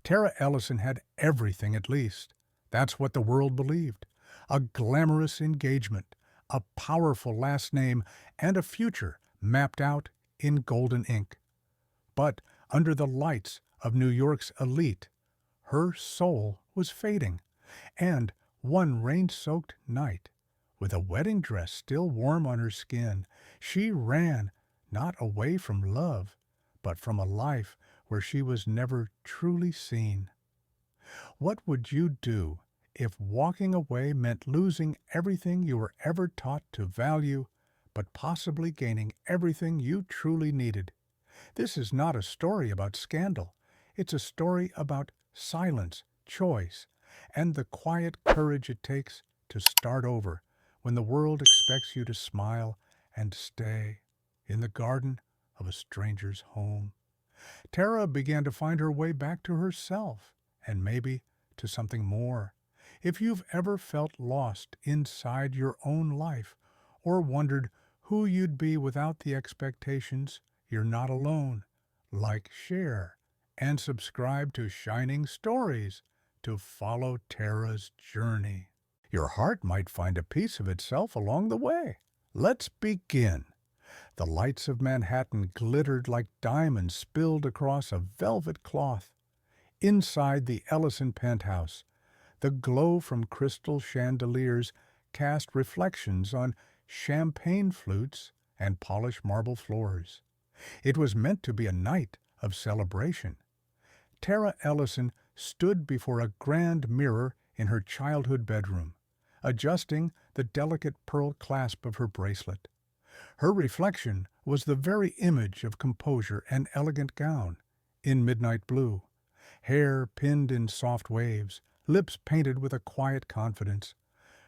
Tara Ellison had everything, at least. That's what the world believed. A glamorous engagement, a powerful last name, and a future mapped out in golden ink. But under the lights of New York's elite, her soul was fading, and one rain-soaked night, with a wedding dress still warm on her skin, she ran, not away from love, but from a life where she was never truly seen. What would you do if walking away meant losing everything you were ever taught to value, but possibly gaining everything you truly needed? This is not a story about scandal. It's a story about silence, choice, and the quiet courage it takes to start over when the world expects you to smile and stay in the garden of a stranger's home. Tara began to find her way back to herself, and maybe to something more. If you've ever felt lost inside your own life, or wondered who you'd be without the expectations, you're not alone. Like, share, and subscribe to Shining Stories to follow Tara's journey. Your heart might find a piece of itself along the way. Let's begin. The lights of Manhattan glittered like diamonds spilled across a velvet cloth. Inside the Ellison penthouse, the glow from crystal chandeliers cast reflections on champagne flutes and polished marble floors. It was meant to be a night of celebration. Tara Ellison stood before a grand mirror in her childhood bedroom, adjusting the delicate pearl clasp of her bracelet. Her reflection was the very image of composure and elegant gown, in midnight blue, hair pinned in soft waves, lips painted with a quiet confidence.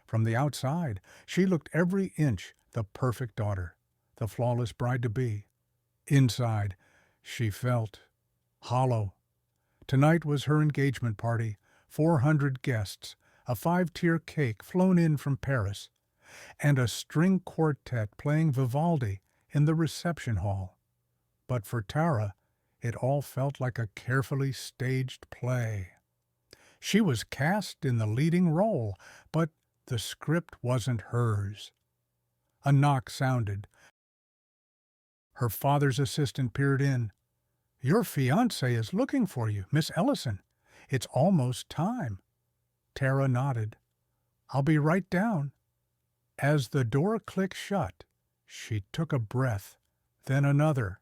From the outside, she looked every inch the perfect daughter, the flawless bride-to-be. Inside, she felt hollow. Tonight was her engagement party, 400 guests, a 5-tier cake flown in from Paris, and a string quartet playing Vivaldi in the reception hall. But for Tara, it all felt like a carefully staged play. She was cast in the leading role, but the script wasn't hers. A knock sounded. Her father's assistant peered in. "Your fiancé is looking for you, Miss Ellison. It's almost time." Tara nodded. "I'll be right down." As the door clicked shut, she took a breath, then another.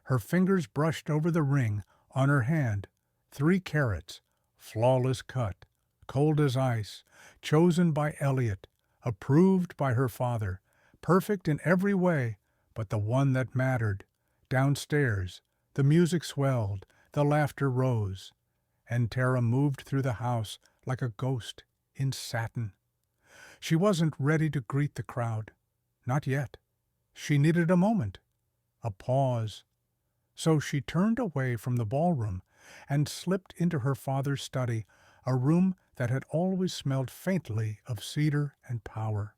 Her fingers brushed over the ring on her hand. 3 carats, flawless cut, cold as ice, chosen by Elliot, approved by her father, perfect in every way but the one that mattered. Downstairs, the music swelled, the laughter rose, and Tara moved through the house like a ghost in satin. She wasn't ready to greet the crowd. Not yet. She needed a moment, a pause. So she turned away from the ballroom and slipped into her father's study, a room that had always smelled faintly of cedar and power.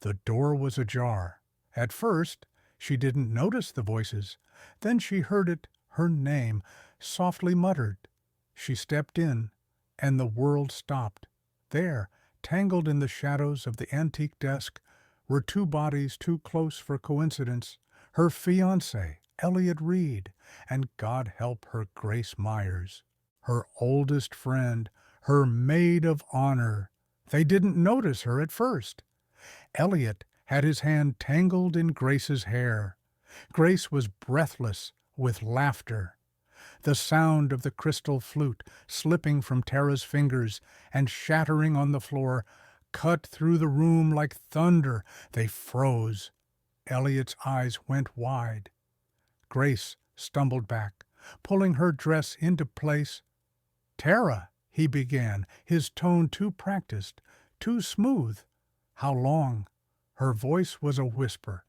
The door was ajar. At first, she didn't notice the voices. Then she heard it, her name, softly muttered. She stepped in, and the world stopped. There, tangled in the shadows of the antique desk, were 2 bodies too close for coincidence. Her fiancé, Elliot Reed, and God help her, Grace Myers, her oldest friend, her maid of honor. They didn't notice her at first. Elliot had his hand tangled in Grace's hair. Grace was breathless with laughter. The sound of the crystal flute slipping from Tara's fingers and shattering on the floor cut through the room like thunder. They froze. Elliot's eyes went wide. Grace stumbled back, pulling her dress into place. "Tara," he began, his tone too practiced, too smooth. "How long?" Her voice was a whisper,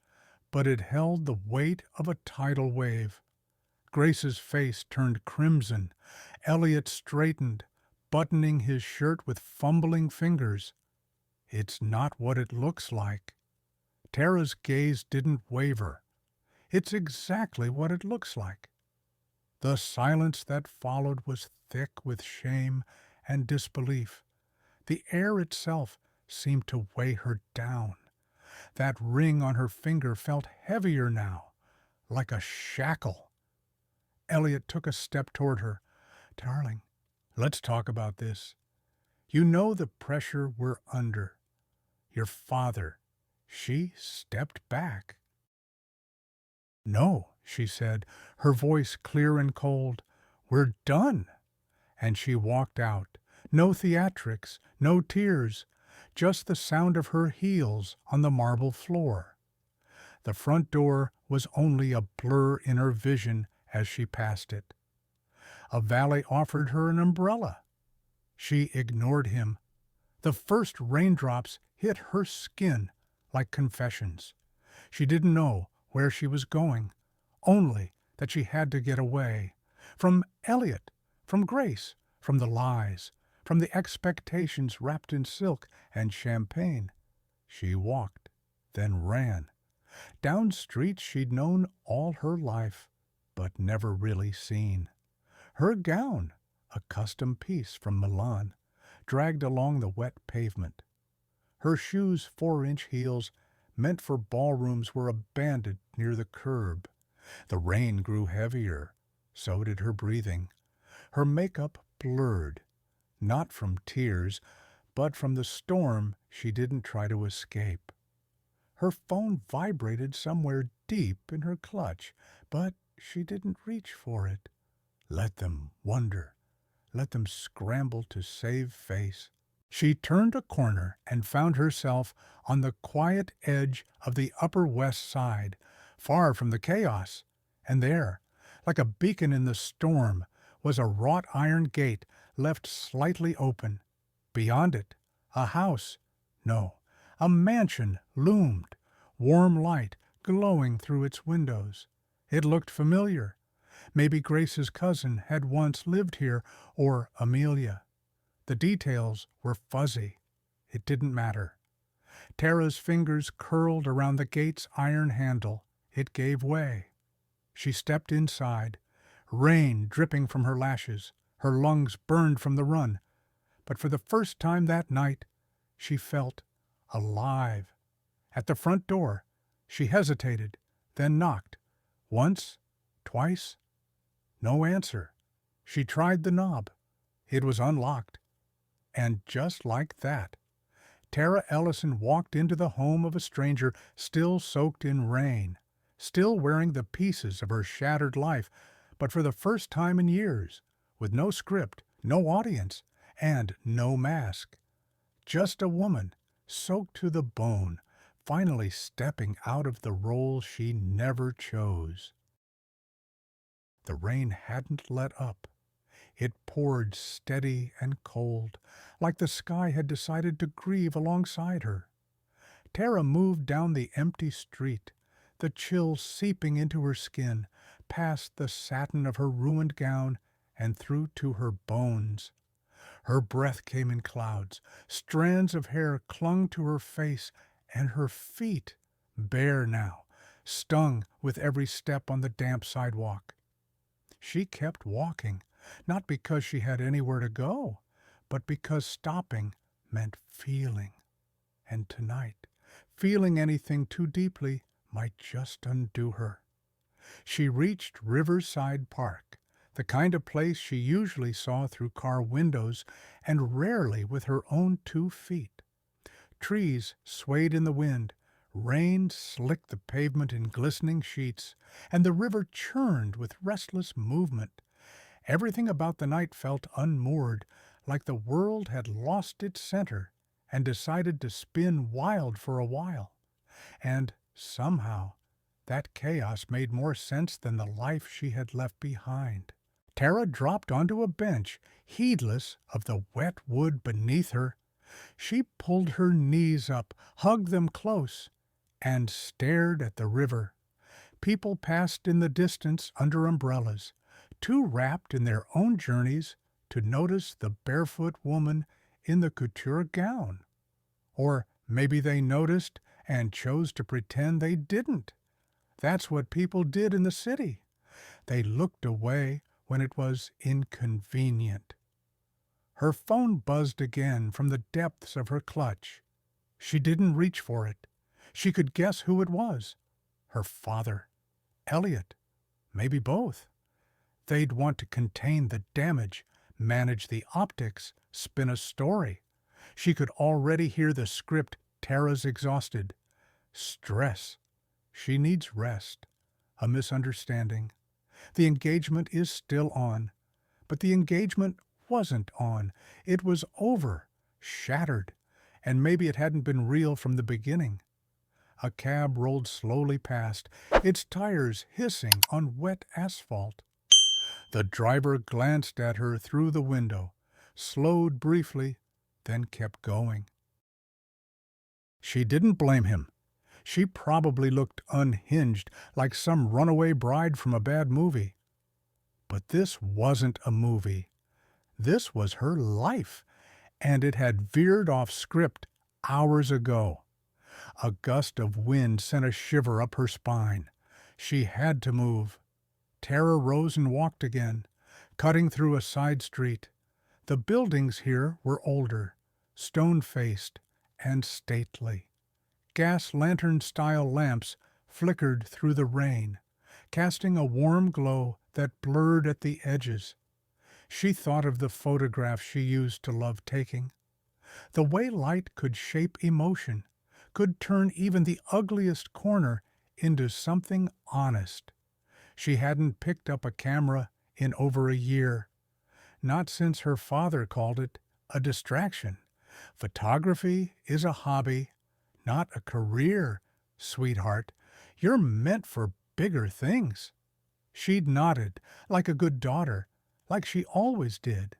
but it held the weight of a tidal wave. Grace's face turned crimson. Elliot straightened, buttoning his shirt with fumbling fingers. "It's not what it looks like." Tara's gaze didn't waver. "It's exactly what it looks like." The silence that followed was thick with shame and disbelief. The air itself seemed to weigh her down. That ring on her finger felt heavier now, like a shackle. Elliot took a step toward her. "Darling, let's talk about this. You know the pressure we're under. Your father." She stepped back. "No," she said, her voice clear and cold. "We're done." And she walked out. No theatrics, no tears, just the sound of her heels on the marble floor. The front door was only a blur in her vision as she passed it. A valet offered her an umbrella. She ignored him. The first raindrops hit her skin like confessions. She didn't know where she was going, only that she had to get away. From Elliot, from Grace, from the lies, from the expectations wrapped in silk and champagne. She walked, then ran. Down streets she'd known all her life, but never really seen. Her gown, a custom piece from Milan, dragged along the wet pavement. Her shoes' 4-inch heels, meant for ballrooms, were abandoned near the curb. The rain grew heavier, so did her breathing. Her makeup blurred, not from tears, but from the storm she didn't try to escape. Her phone vibrated somewhere deep in her clutch, but she didn't reach for it. Let them wonder. Let them scramble to save face. She turned a corner and found herself on the quiet edge of the Upper West Side, far from the chaos. And there, like a beacon in the storm, was a wrought iron gate left slightly open. Beyond it, a house, no, a mansion loomed, warm light glowing through its windows. It looked familiar. Maybe Grace's cousin had once lived here, or Amelia. The details were fuzzy. It didn't matter. Tara's fingers curled around the gate's iron handle. It gave way. She stepped inside, rain dripping from her lashes. Her lungs burned from the run. But for the first time that night, she felt alive. At the front door, she hesitated, then knocked. Once, twice. No answer. She tried the knob. It was unlocked. And just like that, Tara Ellison walked into the home of a stranger still soaked in rain, still wearing the pieces of her shattered life, but for the first time in years, with no script, no audience, and no mask. Just a woman, soaked to the bone, finally stepping out of the role she never chose. The rain hadn't let up. It poured steady and cold, like the sky had decided to grieve alongside her. Tara moved down the empty street, the chill seeping into her skin, past the satin of her ruined gown and through to her bones. Her breath came in clouds. Strands of hair clung to her face, and her feet, bare now, stung with every step on the damp sidewalk. She kept walking, not because she had anywhere to go, but because stopping meant feeling. And tonight, feeling anything too deeply might just undo her. She reached Riverside Park, the kind of place she usually saw through car windows and rarely with her own 2 feet. Trees swayed in the wind, rain slicked the pavement in glistening sheets, and the river churned with restless movement. Everything about the night felt unmoored, like the world had lost its center and decided to spin wild for a while. And somehow, that chaos made more sense than the life she had left behind. Tara dropped onto a bench, heedless of the wet wood beneath her. She pulled her knees up, hugged them close, and stared at the river. People passed in the distance under umbrellas, too wrapped in their own journeys to notice the barefoot woman in the couture gown. Or maybe they noticed and chose to pretend they didn't. That's what people did in the city. They looked away when it was inconvenient. Her phone buzzed again from the depths of her clutch. She didn't reach for it. She could guess who it was. Her father. Elliot. Maybe both. They'd want to contain the damage, manage the optics, spin a story. She could already hear the script. Tara's exhausted. Stress. She needs rest. A misunderstanding. The engagement is still on. But the engagement wasn't on. It was over. Shattered. And maybe it hadn't been real from the beginning. A cab rolled slowly past, its tires hissing on wet asphalt. The driver glanced at her through the window, slowed briefly, then kept going. She didn't blame him. She probably looked unhinged, like some runaway bride from a bad movie. But this wasn't a movie. This was her life, and it had veered off script hours ago. A gust of wind sent a shiver up her spine. She had to move. Tara rose and walked again, cutting through a side street. The buildings here were older, stone-faced, and stately. Gas lantern-style lamps flickered through the rain, casting a warm glow that blurred at the edges. She thought of the photographs she used to love taking. The way light could shape emotion, could turn even the ugliest corner into something honest. She hadn't picked up a camera in over a year, not since her father called it a distraction. Photography is a hobby, not a career, sweetheart. You're meant for bigger things. She'd nodded, like a good daughter, like she always did.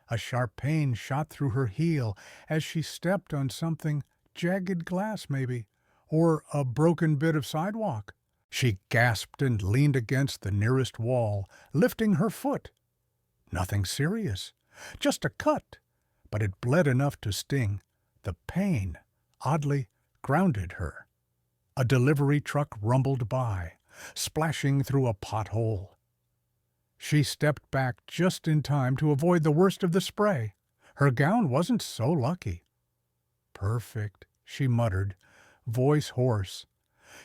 A sharp pain shot through her heel as she stepped on something, jagged glass maybe, or a broken bit of sidewalk. She gasped and leaned against the nearest wall, lifting her foot. Nothing serious, just a cut, but it bled enough to sting. The pain, oddly, grounded her. A delivery truck rumbled by, splashing through a pothole. She stepped back just in time to avoid the worst of the spray. Her gown wasn't so lucky. "Perfect," she muttered, voice hoarse.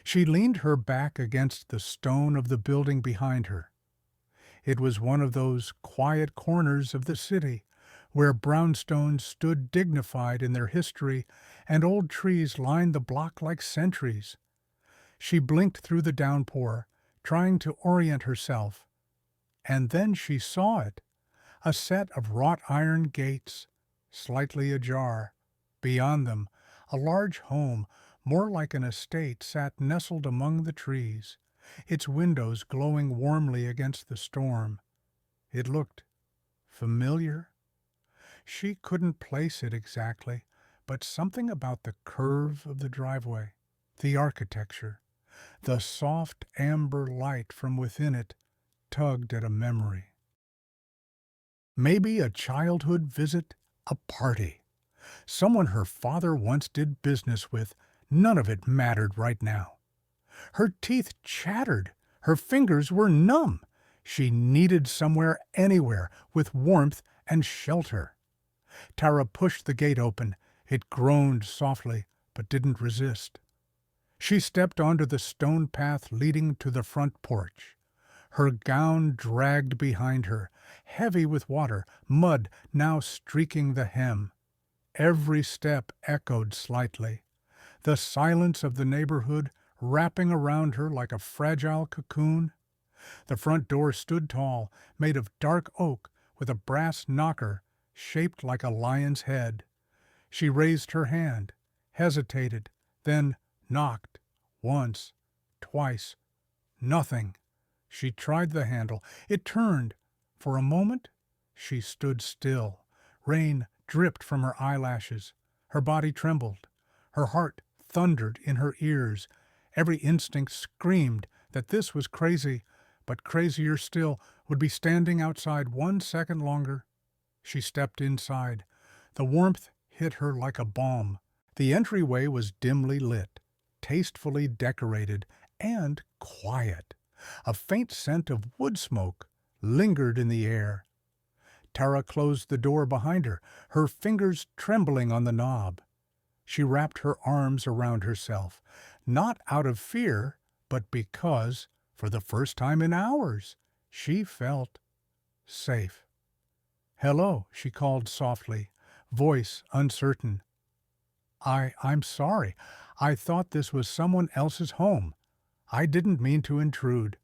She leaned her back against the stone of the building behind her. It was one of those quiet corners of the city where brownstones stood dignified in their history and old trees lined the block like sentries. She blinked through the downpour, trying to orient herself. And then she saw it, a set of wrought iron gates, slightly ajar. Beyond them, a large home, more like an estate, sat nestled among the trees, its windows glowing warmly against the storm. It looked familiar. She couldn't place it exactly, but something about the curve of the driveway, the architecture, the soft amber light from within it, tugged at a memory. Maybe a childhood visit, a party. Someone her father once did business with. None of it mattered right now. Her teeth chattered. Her fingers were numb. She needed somewhere, anywhere, with warmth and shelter. Tara pushed the gate open. It groaned softly, but didn't resist. She stepped onto the stone path leading to the front porch. Her gown dragged behind her, heavy with water, mud now streaking the hem. Every step echoed slightly. The silence of the neighborhood wrapping around her like a fragile cocoon. The front door stood tall, made of dark oak, with a brass knocker shaped like a lion's head. She raised her hand, hesitated, then knocked. Once, twice. Nothing. She tried the handle. It turned. For a moment, she stood still. Rain dripped from her eyelashes. Her body trembled. Her heart thundered in her ears. Every instinct screamed that this was crazy, but crazier still would be standing outside 1 second longer. She stepped inside. The warmth hit her like a balm. The entryway was dimly lit, tastefully decorated, and quiet. A faint scent of wood smoke lingered in the air. Tara closed the door behind her, her fingers trembling on the knob. She wrapped her arms around herself, not out of fear, but because, for the first time in hours, she felt safe. "Hello," she called softly, voice uncertain. I'm sorry. I thought this was someone else's home. I didn't mean to intrude."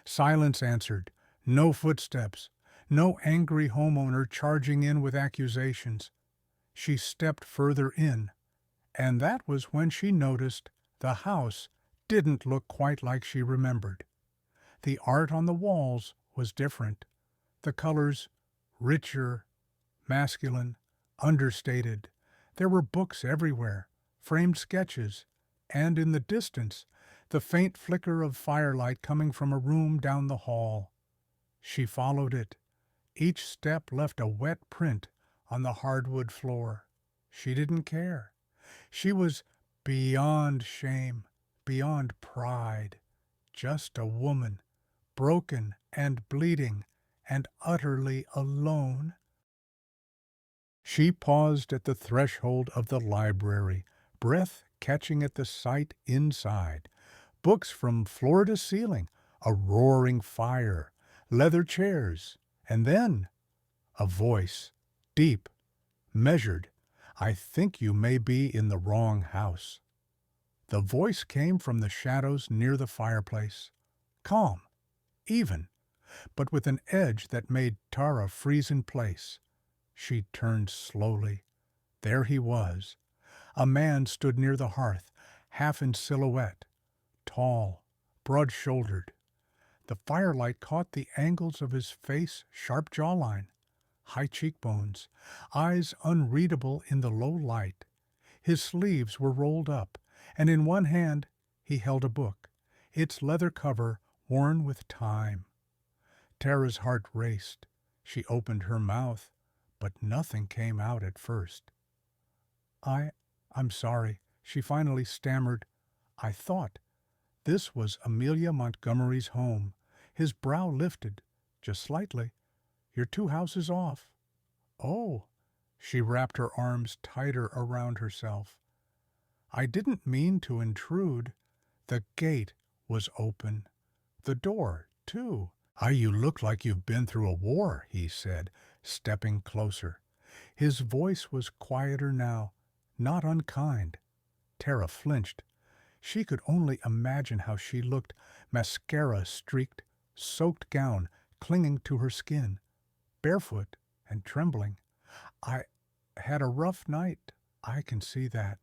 Silence answered. No footsteps. No angry homeowner charging in with accusations. She stepped further in, and that was when she noticed the house didn't look quite like she remembered. The art on the walls was different. The colors richer, masculine, understated. There were books everywhere, framed sketches, and in the distance, the faint flicker of firelight coming from a room down the hall. She followed it. Each step left a wet print on the hardwood floor. She didn't care. She was beyond shame, beyond pride. Just a woman, broken and bleeding, and utterly alone. She paused at the threshold of the library, breath catching at the sight inside. Books from floor to ceiling, a roaring fire, leather chairs, and then a voice, deep, measured. "I think you may be in the wrong house." The voice came from the shadows near the fireplace, calm, even, but with an edge that made Tara freeze in place. She turned slowly. There he was. A man stood near the hearth, half in silhouette, tall, broad-shouldered. The firelight caught the angles of his face, sharp jawline, high cheekbones, eyes unreadable in the low light. His sleeves were rolled up, and in one hand he held a book, its leather cover worn with time. Tara's heart raced. She opened her mouth, but nothing came out at first. I'm sorry," she finally stammered. "I thought this was Amelia Montgomery's home." His brow lifted, just slightly. "You're 2 houses off." "Oh." She wrapped her arms tighter around herself. "I didn't mean to intrude." The gate was open. The door, too. You look like you've been through a war," he said, stepping closer. His voice was quieter now, not unkind. Tara flinched. She could only imagine how she looked, mascara-streaked, soaked gown clinging to her skin, barefoot and trembling. "I had a rough night, I can see that."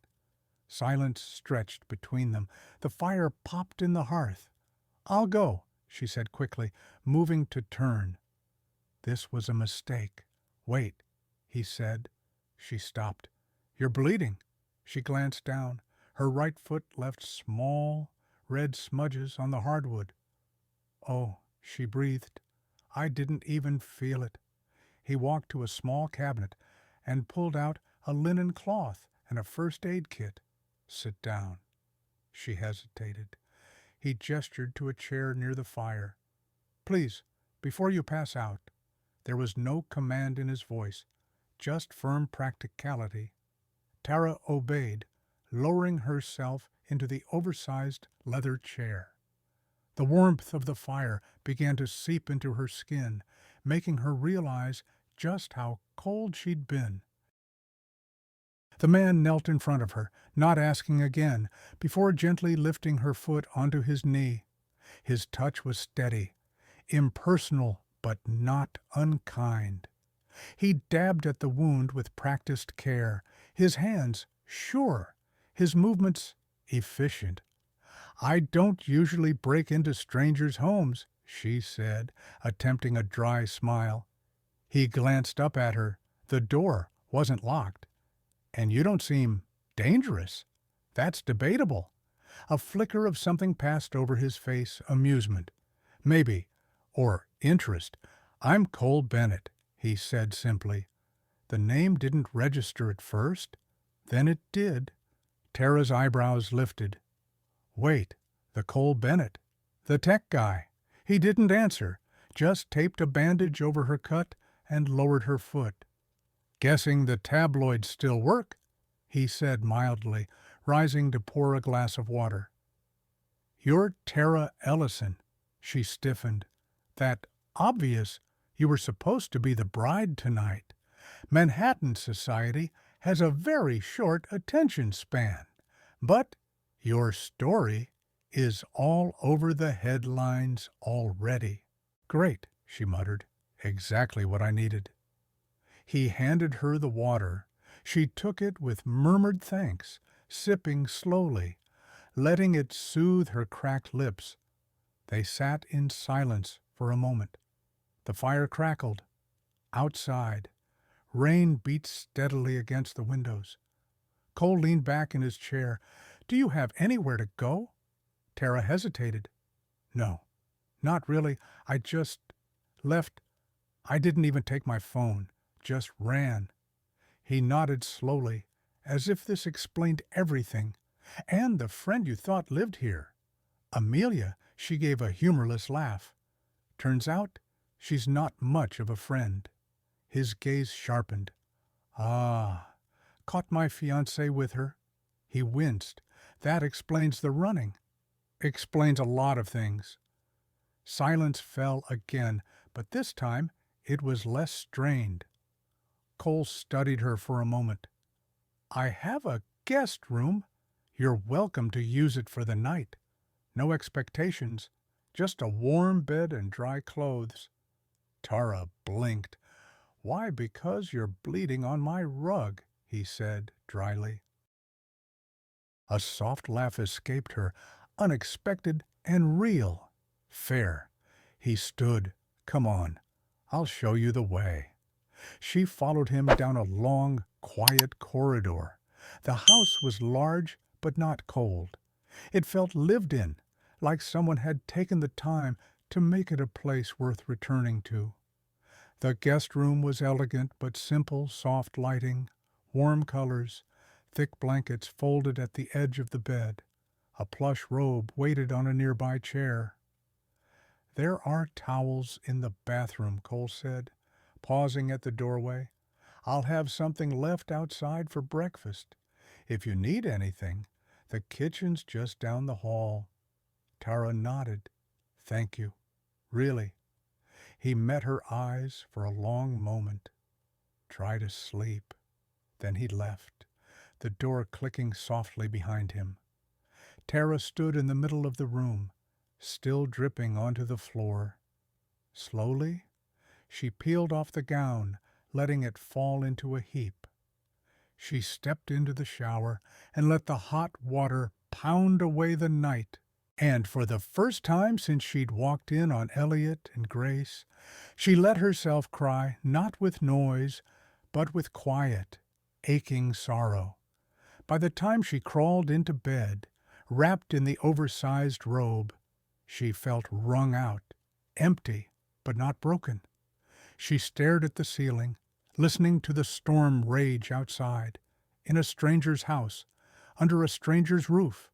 Silence stretched between them. The fire popped in the hearth. "I'll go," she said quickly, moving to turn. This was a mistake. "Wait," he said. She stopped. "You're bleeding." She glanced down. Her right foot left small, red smudges on the hardwood. "Oh," she breathed. "I didn't even feel it." He walked to a small cabinet and pulled out a linen cloth and a first aid kit. "Sit down." She hesitated. He gestured to a chair near the fire. "Please, before you pass out." There was no command in his voice, just firm practicality. Tara obeyed, lowering herself into the oversized leather chair. The warmth of the fire began to seep into her skin, making her realize just how cold she'd been. The man knelt in front of her, not asking again, before gently lifting her foot onto his knee. His touch was steady, impersonal but not unkind. He dabbed at the wound with practiced care, his hands sure, his movements efficient. "I don't usually break into strangers' homes," she said, attempting a dry smile. He glanced up at her. The door wasn't locked. "And you don't seem dangerous." "That's debatable." A flicker of something passed over his face, amusement. "Maybe. Or interest. I'm Cole Bennett," he said simply. The name didn't register at first. Then it did. Tara's eyebrows lifted. "Wait, the Cole Bennett? The tech guy?" He didn't answer, just taped a bandage over her cut and lowered her foot. "Guessing the tabloids still work," he said mildly, rising to pour a glass of water. "You're Tara Ellison." She stiffened. "That obvious. You were supposed to be the bride tonight. Manhattan society has a very short attention span. But your story is all over the headlines already." "Great," she muttered. "Exactly what I needed." He handed her the water. She took it with murmured thanks, sipping slowly, letting it soothe her cracked lips. They sat in silence for a moment. The fire crackled. Outside, rain beat steadily against the windows. Cole leaned back in his chair. "Do you have anywhere to go?" Tara hesitated. "No, not really. I just left. I didn't even take my phone. Just ran." He nodded slowly, as if this explained everything. "And the friend you thought lived here. Amelia," she gave a humorless laugh. "Turns out she's not much of a friend." His gaze sharpened. "Ah, caught my fiancé with her?" He winced. "That explains the running." "Explains a lot of things." Silence fell again, but this time it was less strained. Cole studied her for a moment. "I have a guest room. You're welcome to use it for the night. No expectations, just a warm bed and dry clothes." Tara blinked. "Why, because you're bleeding on my rug," he said dryly. A soft laugh escaped her, unexpected and real. "Fair." He stood. "Come on, I'll show you the way." She followed him down a long, quiet corridor. The house was large but not cold. It felt lived in, like someone had taken the time to make it a place worth returning to. The guest room was elegant but simple, soft lighting, warm colors, thick blankets folded at the edge of the bed. A plush robe waited on a nearby chair. "There are towels in the bathroom," Cole said, pausing at the doorway. "I'll have something left outside for breakfast. If you need anything, the kitchen's just down the hall." Tara nodded. "Thank you. Really." He met her eyes for a long moment. "Try to sleep." Then he left, the door clicking softly behind him. Tara stood in the middle of the room, still dripping onto the floor. Slowly, she peeled off the gown, letting it fall into a heap. She stepped into the shower and let the hot water pound away the night. And for the first time since she'd walked in on Elliot and Grace, she let herself cry not with noise, but with quiet, aching sorrow. By the time she crawled into bed, wrapped in the oversized robe, she felt wrung out, empty, but not broken. She stared at the ceiling, listening to the storm rage outside, in a stranger's house, under a stranger's roof.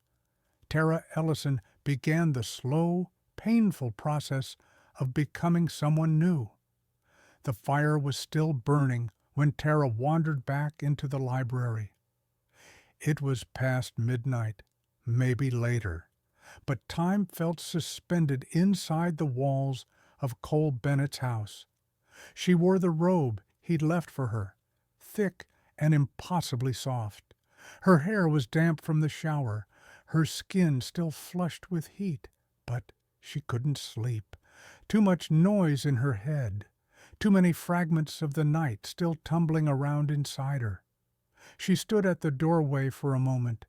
Tara Ellison began the slow, painful process of becoming someone new. The fire was still burning when Tara wandered back into the library. It was past midnight, maybe later, but time felt suspended inside the walls of Cole Bennett's house. She wore the robe he'd left for her, thick and impossibly soft. Her hair was damp from the shower, her skin still flushed with heat, but she couldn't sleep. Too much noise in her head, too many fragments of the night still tumbling around inside her. She stood at the doorway for a moment,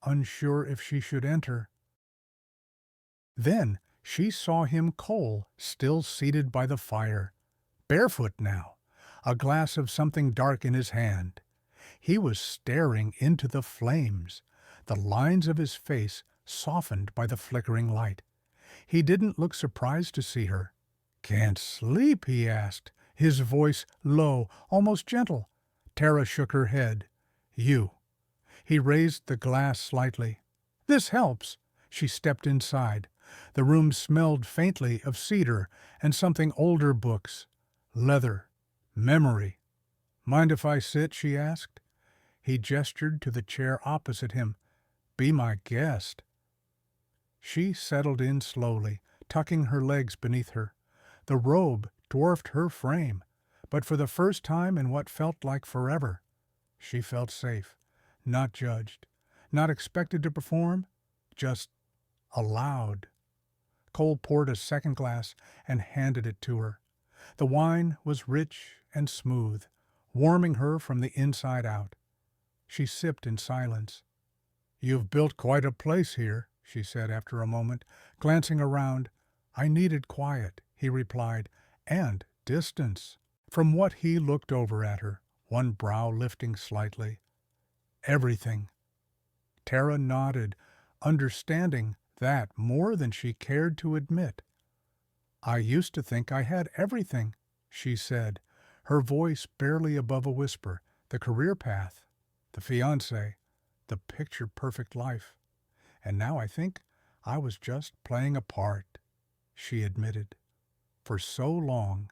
unsure if she should enter. Then she saw him, Cole, still seated by the fire, barefoot now, a glass of something dark in his hand. He was staring into the flames, the lines of his face softened by the flickering light. He didn't look surprised to see her. "Can't sleep?" he asked, his voice low, almost gentle. Tara shook her head. "You." He raised the glass slightly. "This helps." She stepped inside. The room smelled faintly of cedar and something older books, leather, memory. "Mind if I sit?" she asked. He gestured to the chair opposite him. "Be my guest." She settled in slowly, tucking her legs beneath her. The robe dwarfed her frame, but for the first time in what felt like forever, she felt safe, not judged, not expected to perform, just allowed. Cole poured a second glass and handed it to her. The wine was rich and smooth, warming her from the inside out. She sipped in silence. "You've built quite a place here," she said after a moment, glancing around. "I needed quiet," he replied, "and distance." From what he looked over at her, one brow lifting slightly. "Everything." Tara nodded, understanding that more than she cared to admit. "I used to think I had everything," she said, her voice barely above a whisper. "The career path, the fiancé, the picture-perfect life. And now I think I was just playing a part," she admitted. "For so long,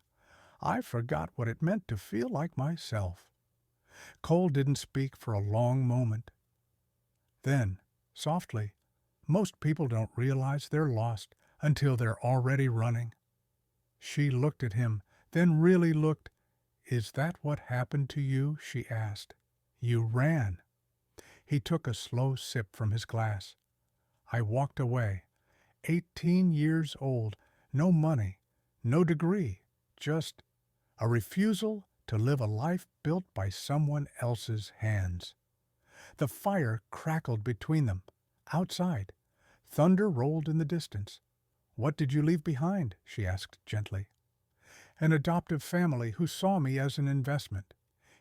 I forgot what it meant to feel like myself." Cole didn't speak for a long moment. Then, softly, "Most people don't realize they're lost until they're already running." She looked at him, then really looked. "Is that what happened to you?" she asked. "You ran." He took a slow sip from his glass. "I walked away. 18 years old, no money, no degree, just a refusal to live a life built by someone else's hands." The fire crackled between them. Outside, thunder rolled in the distance. "What did you leave behind?" she asked gently. "An adoptive family who saw me as an investment."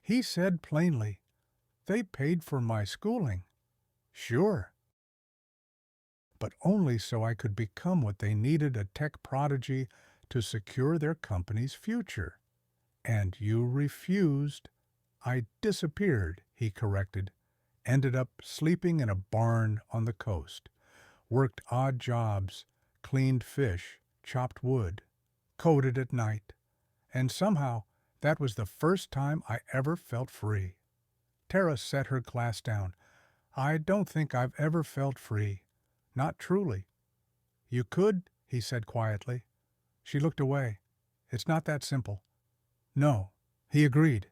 He said plainly, "They paid for my schooling." "Sure. But only so I could become what they needed, a tech prodigy, to secure their company's future. And you refused." "I disappeared," he corrected. "Ended up sleeping in a barn on the coast. Worked odd jobs, cleaned fish, chopped wood, coded at night. And somehow that was the first time I ever felt free." Tara set her glass down. "I don't think I've ever felt free. Not truly." "You could," he said quietly. She looked away. "It's not that simple." "No," he agreed.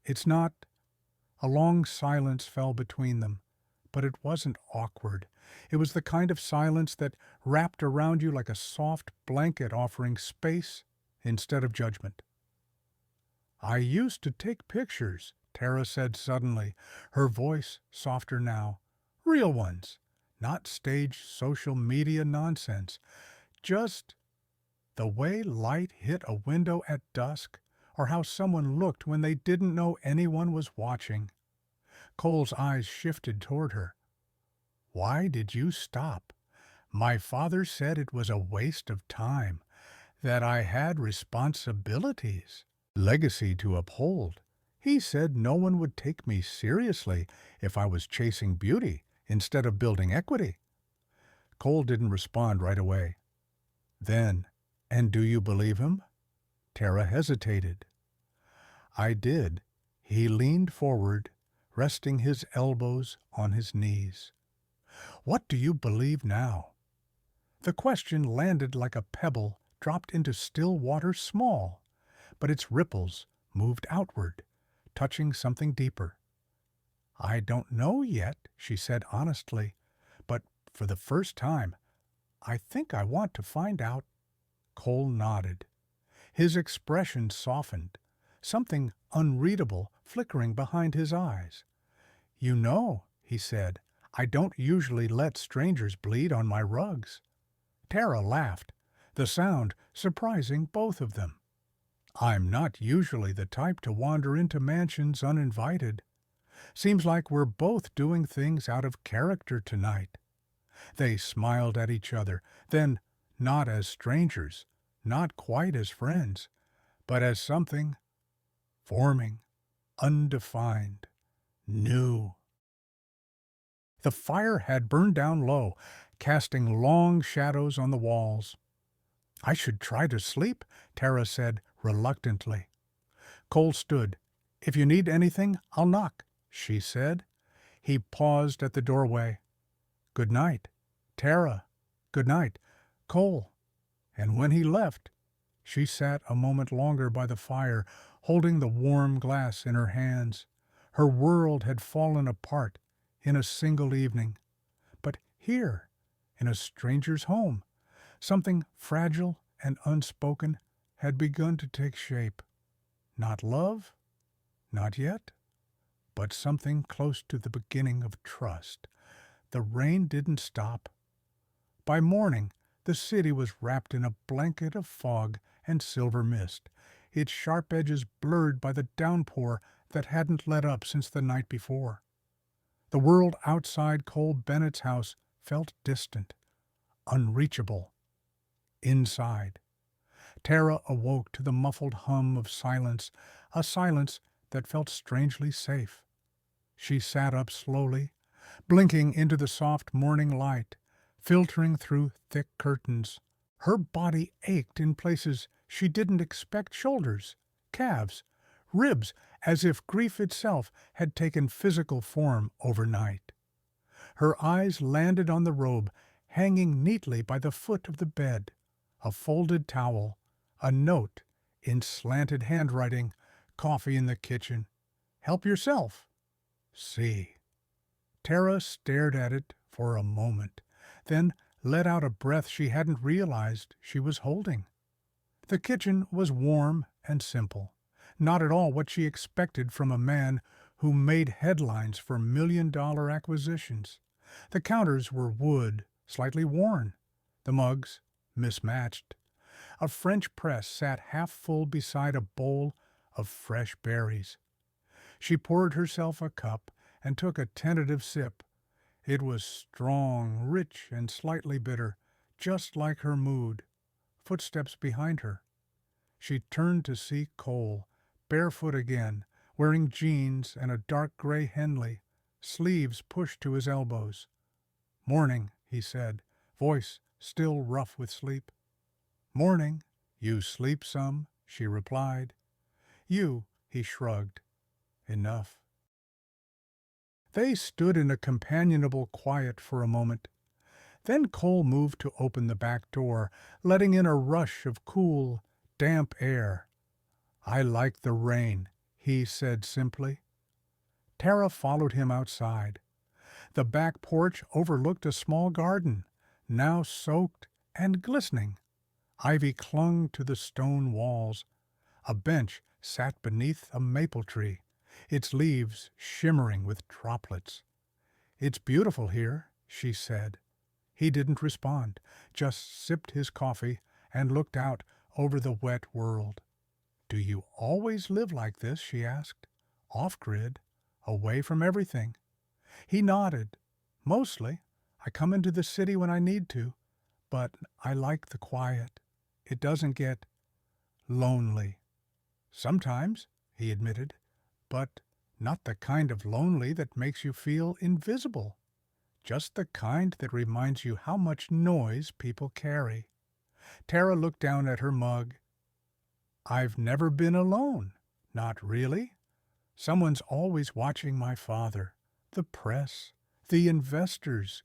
"It's not." A long silence fell between them, but it wasn't awkward. It was the kind of silence that wrapped around you like a soft blanket offering space instead of judgment. "I used to take pictures," Tara said suddenly, her voice softer now. "Real ones, not staged social media nonsense. Just the way light hit a window at dusk, or how someone looked when they didn't know anyone was watching." Cole's eyes shifted toward her. "Why did you stop?" "My father said it was a waste of time, that I had responsibilities, legacy to uphold. He said no one would take me seriously if I was chasing beauty instead of building equity." Cole didn't respond right away. Then, "And do you believe him?" Tara hesitated. "I did." He leaned forward, resting his elbows on his knees. "What do you believe now?" The question landed like a pebble dropped into still water small, but its ripples moved outward, touching something deeper. "I don't know yet," she said honestly, "but for the first time, I think I want to find out." Cole nodded. His expression softened, something unreadable flickering behind his eyes. "You know," he said, "I don't usually let strangers bleed on my rugs." Tara laughed, the sound surprising both of them. "I'm not usually the type to wander into mansions uninvited. Seems like we're both doing things out of character tonight." They smiled at each other, then not as strangers, not quite as friends, but as something forming, undefined, new. The fire had burned down low. casting long shadows on the walls. "I should try to sleep," Tara said reluctantly. Cole stood. "If you need anything, I'll knock," she said. He paused at the doorway. "Good night, Tara. Good night, Cole." And when he left, she sat a moment longer by the fire, holding the warm glass in her hands. Her world had fallen apart in a single evening. But here, in a stranger's home, something fragile and unspoken had begun to take shape. Not love, not yet, but something close to the beginning of trust. The rain didn't stop. By morning, the city was wrapped in a blanket of fog and silver mist, its sharp edges blurred by the downpour that hadn't let up since the night before. The world outside Cole Bennett's house felt distant, unreachable. Inside, Tara awoke to the muffled hum of silence, a silence that felt strangely safe. She sat up slowly, blinking into the soft morning light, filtering through thick curtains. Her body ached in places she didn't expect: shoulders, calves, ribs, as if grief itself had taken physical form overnight. Her eyes landed on the robe hanging neatly by the foot of the bed, a folded towel, a note in slanted handwriting, coffee in the kitchen. "Help yourself." "See." Tara stared at it for a moment, then let out a breath she hadn't realized she was holding. The kitchen was warm and simple, not at all what she expected from a man who made headlines for million-dollar acquisitions. The counters were wood, slightly worn, the mugs mismatched. A French press sat half full beside a bowl of fresh berries. She poured herself a cup and took a tentative sip. It was strong, rich, and slightly bitter, just like her mood. Footsteps behind her. She turned to see Cole, barefoot again, wearing jeans and a dark gray Henley, sleeves pushed to his elbows. "Morning," he said, voice still rough with sleep. "Morning. You sleep some," she replied. "You," he shrugged. "Enough." They stood in a companionable quiet for a moment. Then Cole moved to open the back door, letting in a rush of cool, damp air. "I like the rain," he said simply. Tara followed him outside. The back porch overlooked a small garden, now soaked and glistening. Ivy clung to the stone walls. A bench sat beneath a maple tree, its leaves shimmering with droplets. "It's beautiful here," she said. He didn't respond, just sipped his coffee and looked out over the wet world. "Do you always live like this?" she asked. "Off-grid, away from everything?" He nodded. "Mostly. I come into the city when I need to, but I like the quiet. It doesn't get lonely." "Sometimes," he admitted, "but not the kind of lonely that makes you feel invisible. Just the kind that reminds you how much noise people carry." Tara looked down at her mug. "I've never been alone. Not really. Someone's always watching my father, the press, the investors,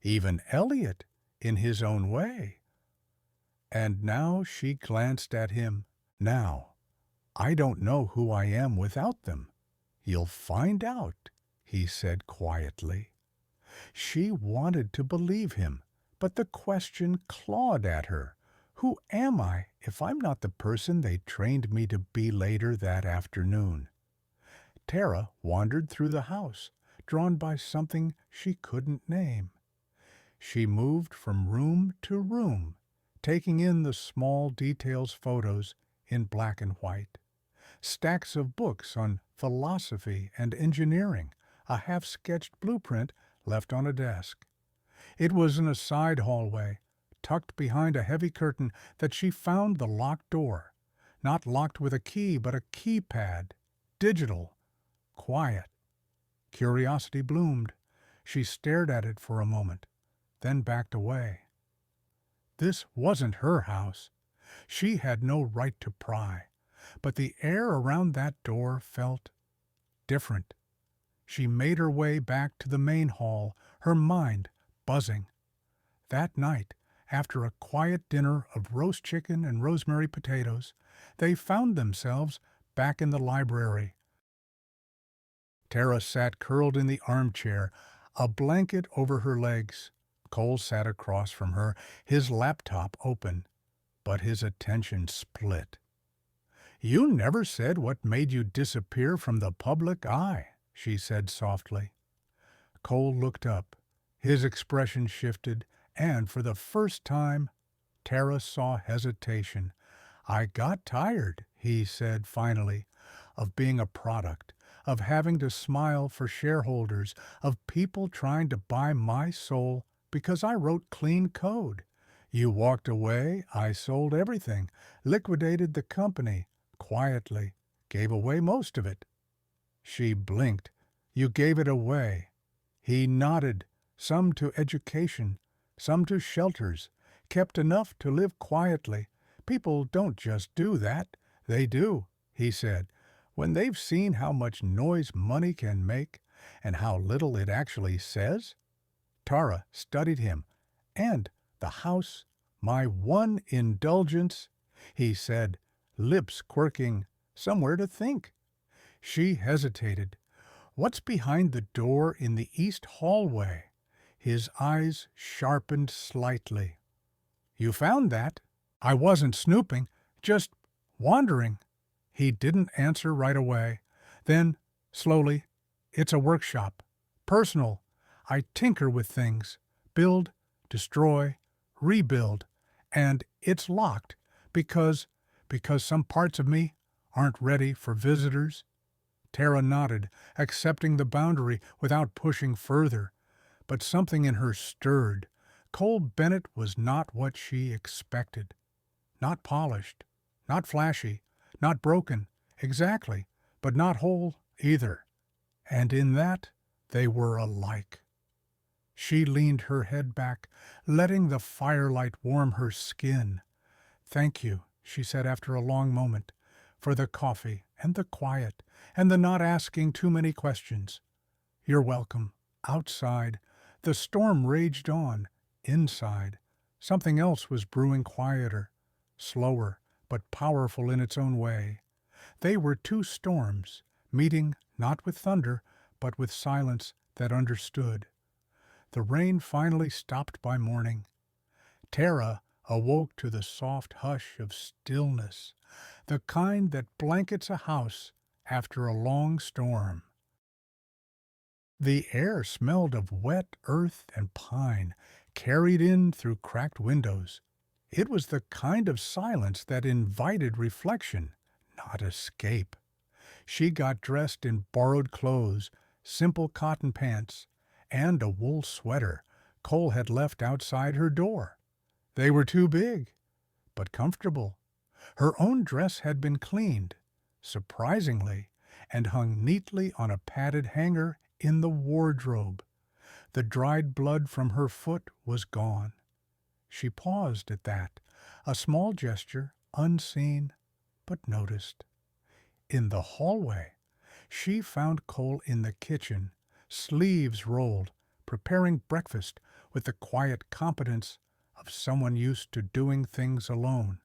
even Elliot in his own way." And now she glanced at him. "Now, I don't know who I am without them." "You'll find out," he said quietly. She wanted to believe him, but the question clawed at her. Who am I if I'm not the person they trained me to be later that afternoon? Tara wandered through the house, drawn by something she couldn't name. She moved from room to room, taking in the small details photos in black and white. Stacks of books on philosophy and engineering, a half-sketched blueprint left on a desk. It was in a side hallway, tucked behind a heavy curtain, that she found the locked door. Not locked with a key, but a keypad. Digital. Quiet. Curiosity bloomed. She stared at it for a moment. then backed away. This wasn't her house. She had no right to pry, but the air around that door felt different. She made her way back to the main hall, her mind buzzing. That night, after a quiet dinner of roast chicken and rosemary potatoes, they found themselves back in the library. Tara sat curled in the armchair, a blanket over her legs. Cole sat across from her, his laptop open, but his attention split. "You never said what made you disappear from the public eye," she said softly. Cole looked up. His expression shifted, and for the first time, Tara saw hesitation. "I got tired," he said finally, "of being a product, of having to smile for shareholders, of people trying to buy my soul because I wrote clean code. You walked away, I sold everything, liquidated the company, quietly, gave away most of it." She blinked. "You gave it away." He nodded, some to education, some to shelters, kept enough to live quietly. "People don't just do that. They do," he said, "when they've seen how much noise money can make and how little it actually says." Tara studied him. "And the house, my one indulgence," he said, lips quirking, "somewhere to think." She hesitated. "What's behind the door in the east hallway?" His eyes sharpened slightly. "You found that?" "I wasn't snooping, just wandering." He didn't answer right away. Then, slowly, "It's a workshop. Personal. I tinker with things. Build, destroy, rebuild. And it's locked because some parts of me aren't ready for visitors." Tara nodded, accepting the boundary without pushing further. But something in her stirred. Cole Bennett was not what she expected. Not polished, not flashy, not broken, exactly, but not whole either. And in that they were alike. She leaned her head back, letting the firelight warm her skin. "Thank you," she said after a long moment, "for the coffee and the quiet and the not asking too many questions." "You're welcome." Outside, the storm raged on. Inside, something else was brewing quieter, slower, but powerful in its own way. They were two storms, meeting not with thunder, but with silence that understood. The rain finally stopped by morning. Tara awoke to the soft hush of stillness, the kind that blankets a house after a long storm. The air smelled of wet earth and pine, carried in through cracked windows. It was the kind of silence that invited reflection, not escape. She got dressed in borrowed clothes, simple cotton pants, and a wool sweater Cole had left outside her door. They were too big, but comfortable. Her own dress had been cleaned, surprisingly, and hung neatly on a padded hanger in the wardrobe. The dried blood from her foot was gone. She paused at that, a small gesture, unseen, but noticed. In the hallway, she found Cole in the kitchen, sleeves rolled, preparing breakfast with the quiet competence of someone used to doing things alone.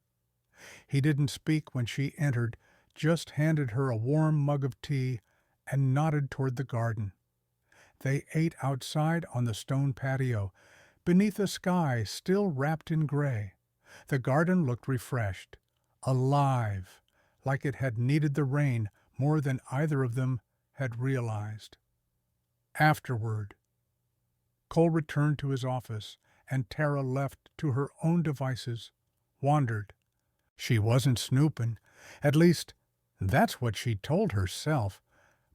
He didn't speak when she entered, just handed her a warm mug of tea and nodded toward the garden. They ate outside on the stone patio, beneath a sky still wrapped in gray. The garden looked refreshed, alive, like it had needed the rain more than either of them had realized. Afterward, Cole returned to his office, and Tara left to her own devices, wandered. She wasn't snooping. At least, that's what she told herself.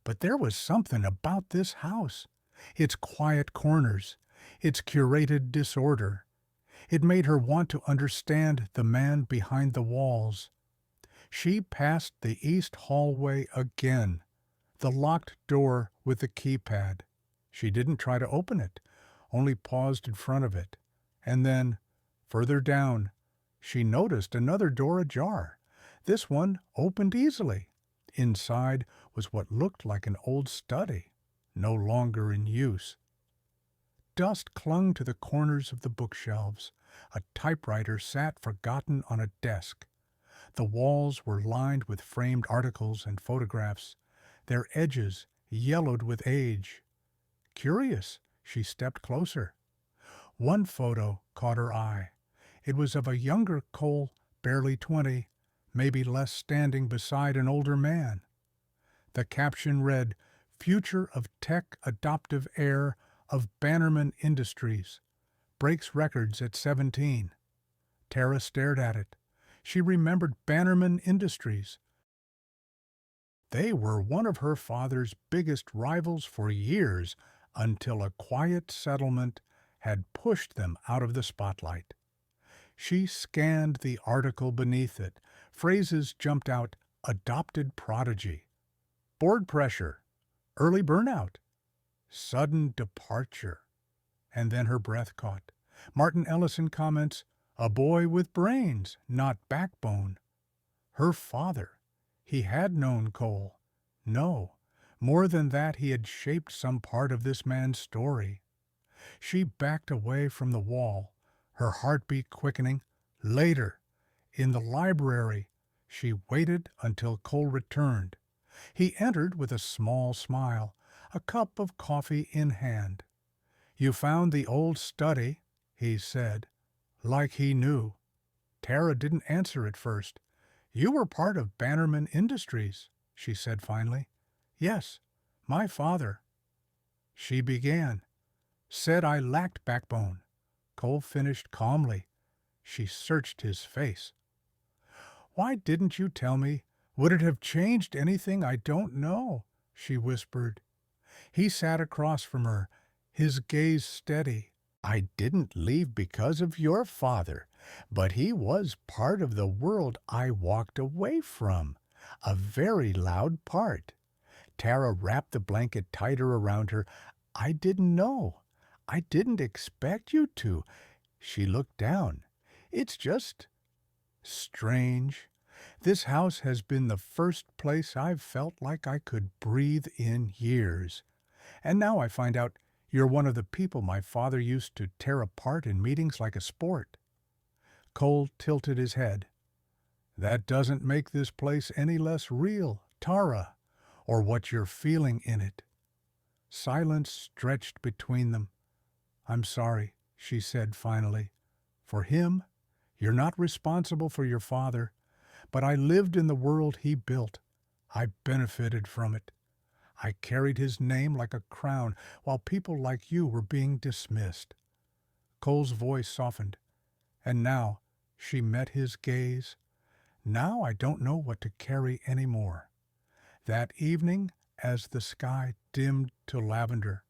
But there was something about this house, its quiet corners, its curated disorder. It made her want to understand the man behind the walls. She passed the east hallway again, the locked door with the keypad. She didn't try to open it, only paused in front of it. And then, further down, she noticed another door ajar. This one opened easily. Inside was what looked like an old study, no longer in use. Dust clung to the corners of the bookshelves. A typewriter sat forgotten on a desk. The walls were lined with framed articles and photographs, their edges yellowed with age. Curious, she stepped closer. One photo caught her eye. It was of a younger Cole, barely 20, maybe less, standing beside an older man. The caption read, "Future of Tech Adoptive Heir of Bannerman Industries. Breaks records at 17. Tara stared at it. She remembered Bannerman Industries. They were one of her father's biggest rivals for years until a quiet settlement had pushed them out of the spotlight. She scanned the article beneath it. Phrases jumped out: adopted prodigy, board pressure, early burnout, sudden departure. And then her breath caught. Martin Ellison comments, "A boy with brains, not backbone." Her father. He had known Cole. No, more than that, he had shaped some part of this man's story. She backed away from the wall, her heartbeat quickening. Later, in the library, she waited until Cole returned. He entered with a small smile, a cup of coffee in hand. "You found the old study," he said, like he knew. Tara didn't answer at first. "You were part of Bannerman Industries," she said finally. "Yes, my father." She began. "Said I lacked backbone." Cole finished calmly. She searched his face. "Why didn't you tell me? Would it have changed anything? I don't know," she whispered. He sat across from her, his gaze steady. "I didn't leave because of your father, but he was part of the world I walked away from. A very loud part." Tara wrapped the blanket tighter around her. "I didn't know. I didn't expect you to." She looked down. "It's just strange. This house has been the first place I've felt like I could breathe in years. And now I find out you're one of the people my father used to tear apart in meetings like a sport." Cole tilted his head. "That doesn't make this place any less real, Tara, or what you're feeling in it." Silence stretched between them. "I'm sorry," she said finally. "For him, you're not responsible for your father, but I lived in the world he built. I benefited from it. I carried his name like a crown while people like you were being dismissed." Cole's voice softened. And now she met his gaze. "Now I don't know what to carry any more." That evening, as the sky dimmed to lavender,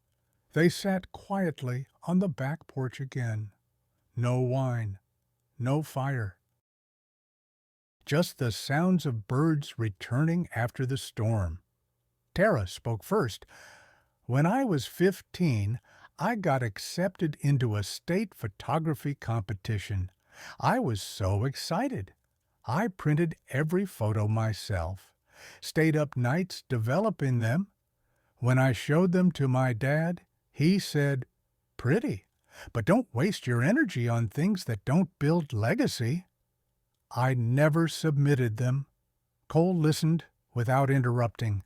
they sat quietly on the back porch again. No wine, no fire. Just the sounds of birds returning after the storm. Tara spoke first. "When I was 15, I got accepted into a state photography competition. I was so excited. I printed every photo myself, stayed up nights developing them. When I showed them to my dad, he said, 'Pretty, but don't waste your energy on things that don't build legacy.' I never submitted them." Cole listened without interrupting.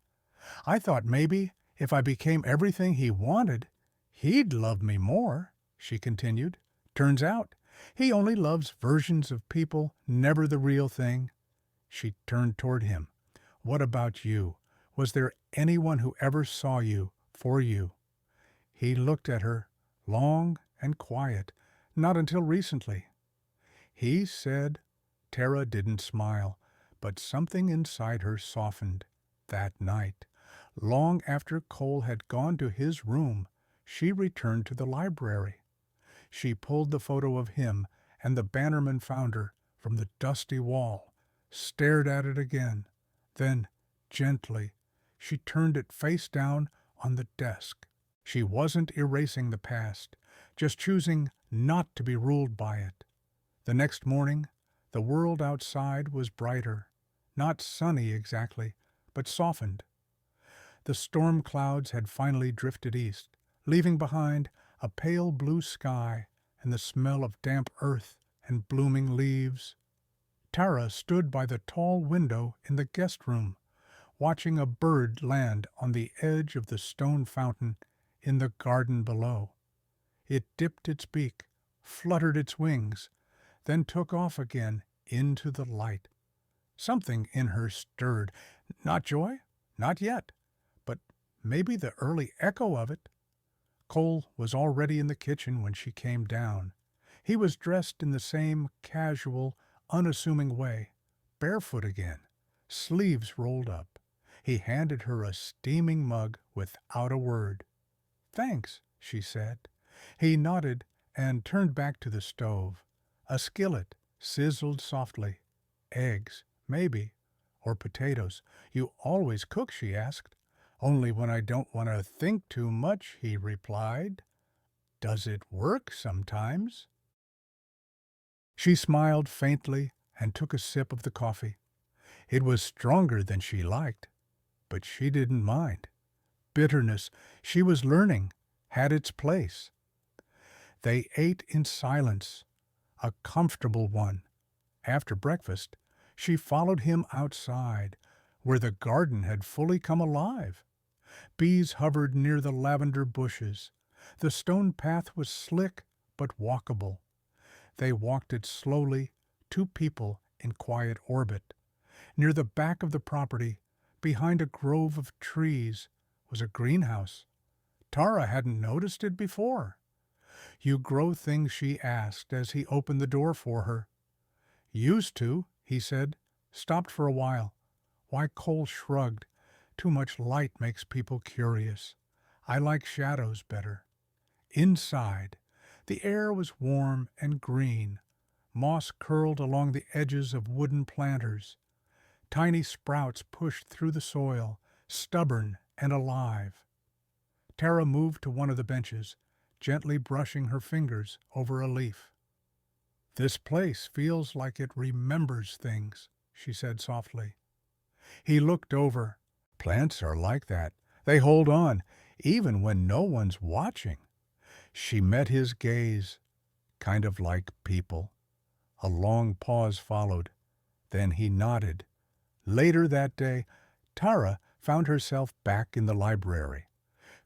"I thought maybe if I became everything he wanted, he'd love me more," she continued. "Turns out he only loves versions of people, never the real thing." She turned toward him. "What about you? Was there anyone who ever saw you for you?" He looked at her, long and quiet. "Not until recently." He said. Tara didn't smile, but something inside her softened. That night, long after Cole had gone to his room, she returned to the library. She pulled the photo of him and the Bannerman founder from the dusty wall, stared at it again. Then, gently, she turned it face down on the desk. She wasn't erasing the past, just choosing not to be ruled by it. The next morning, the world outside was brighter, not sunny exactly, but softened. The storm clouds had finally drifted east, leaving behind a pale blue sky and the smell of damp earth and blooming leaves. Tara stood by the tall window in the guest room, watching a bird land on the edge of the stone fountain in the garden below. It dipped its beak, fluttered its wings, then took off again into the light. Something in her stirred. Not joy? Not yet. But maybe the early echo of it. Cole was already in the kitchen when she came down. He was dressed in the same casual, unassuming way, barefoot again, sleeves rolled up. He handed her a steaming mug without a word. "Thanks," she said. He nodded and turned back to the stove. A skillet sizzled softly. "Eggs, maybe, or potatoes. You always cook?" she asked. "Only when I don't want to think too much," he replied. "Does it work sometimes?" She smiled faintly and took a sip of the coffee. It was stronger than she liked, but she didn't mind. Bitterness, she was learning, had its place. They ate in silence, a comfortable one. After breakfast, she followed him outside, where the garden had fully come alive. Bees hovered near the lavender bushes. The stone path was slick but walkable. They walked it slowly, two people in quiet orbit. Near the back of the property, behind a grove of trees, was a greenhouse. Tara hadn't noticed it before. "You grow things?" she asked as he opened the door for her. "Used to," he said. Stopped for a while. Why, Cole shrugged. "Too much light makes people curious. I like shadows better." Inside, the air was warm and green. Moss curled along the edges of wooden planters. Tiny sprouts pushed through the soil, stubborn and alive. Tara moved to one of the benches, gently brushing her fingers over a leaf. "This place feels like it remembers things," she said softly. He looked over. "Plants are like that. They hold on, even when no one's watching." She met his gaze, kind of like people. A long pause followed. Then he nodded. Later that day, Tara found herself back in the library.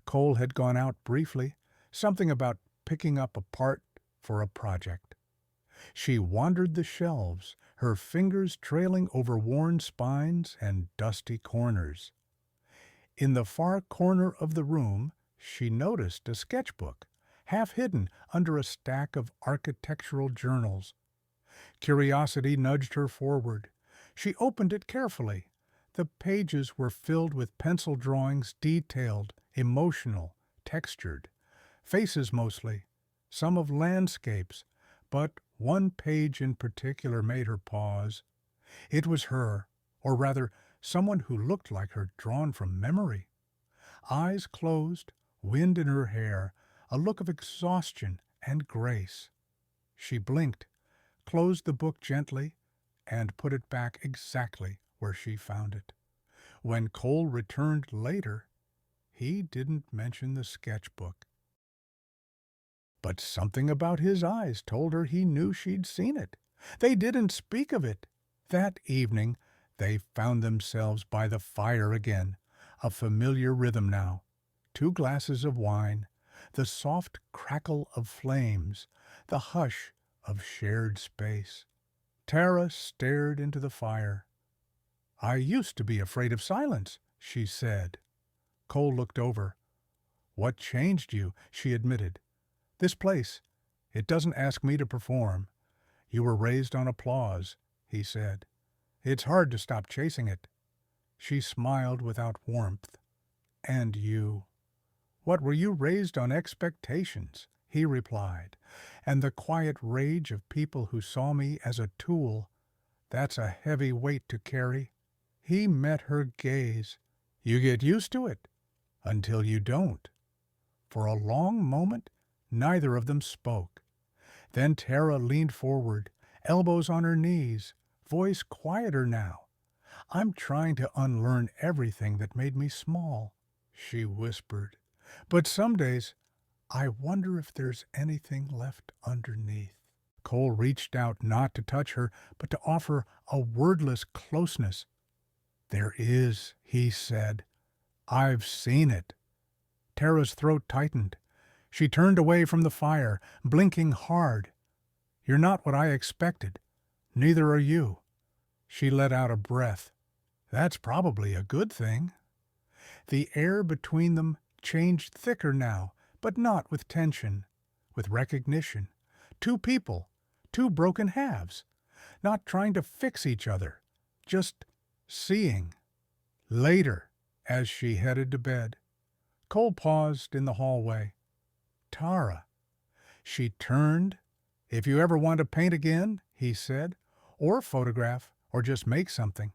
Cole had gone out briefly, something about picking up a part for a project. She wandered the shelves, her fingers trailing over worn spines and dusty corners. In the far corner of the room, she noticed a sketchbook, half hidden under a stack of architectural journals. Curiosity nudged her forward. She opened it carefully. The pages were filled with pencil drawings, detailed, emotional, textured. Faces mostly, some of landscapes, but one page in particular made her pause. It was her, or rather, someone who looked like her, drawn from memory. Eyes closed, wind in her hair, a look of exhaustion and grace. She blinked, closed the book gently, and put it back exactly where she found it. When Cole returned later, he didn't mention the sketchbook. But something about his eyes told her he knew she'd seen it. They didn't speak of it. That evening, they found themselves by the fire again, a familiar rhythm now. 2 glasses of wine, the soft crackle of flames, the hush of shared space. Tara stared into the fire. "I used to be afraid of silence," she said. Cole looked over. "What changed you?" she admitted. "This place. It doesn't ask me to perform." "You were raised on applause," he said. "It's hard to stop chasing it." She smiled without warmth. "And you?" "What, were you raised on expectations?" he replied. "And the quiet rage of people who saw me as a tool. That's a heavy weight to carry." He met her gaze. "You get used to it. Until you don't." For a long moment, Neither of them spoke. Then Tara leaned forward, elbows on her knees, voice quieter now. "I'm trying to unlearn everything that made me small," she whispered. "But some days I wonder if there's anything left underneath." Cole reached out not to touch her, but to offer a wordless closeness. "There is," he said. "I've seen it." Tara's throat tightened. She turned away from the fire, blinking hard. "You're not what I expected. Neither are you." She let out a breath. "That's probably a good thing." The air between them changed thicker now, but not with tension, with recognition. Two people, two broken halves, not trying to fix each other, just seeing. Later, as she headed to bed, Cole paused in the hallway. "Tara." She turned. "If you ever want to paint again," he said, "or photograph, or just make something,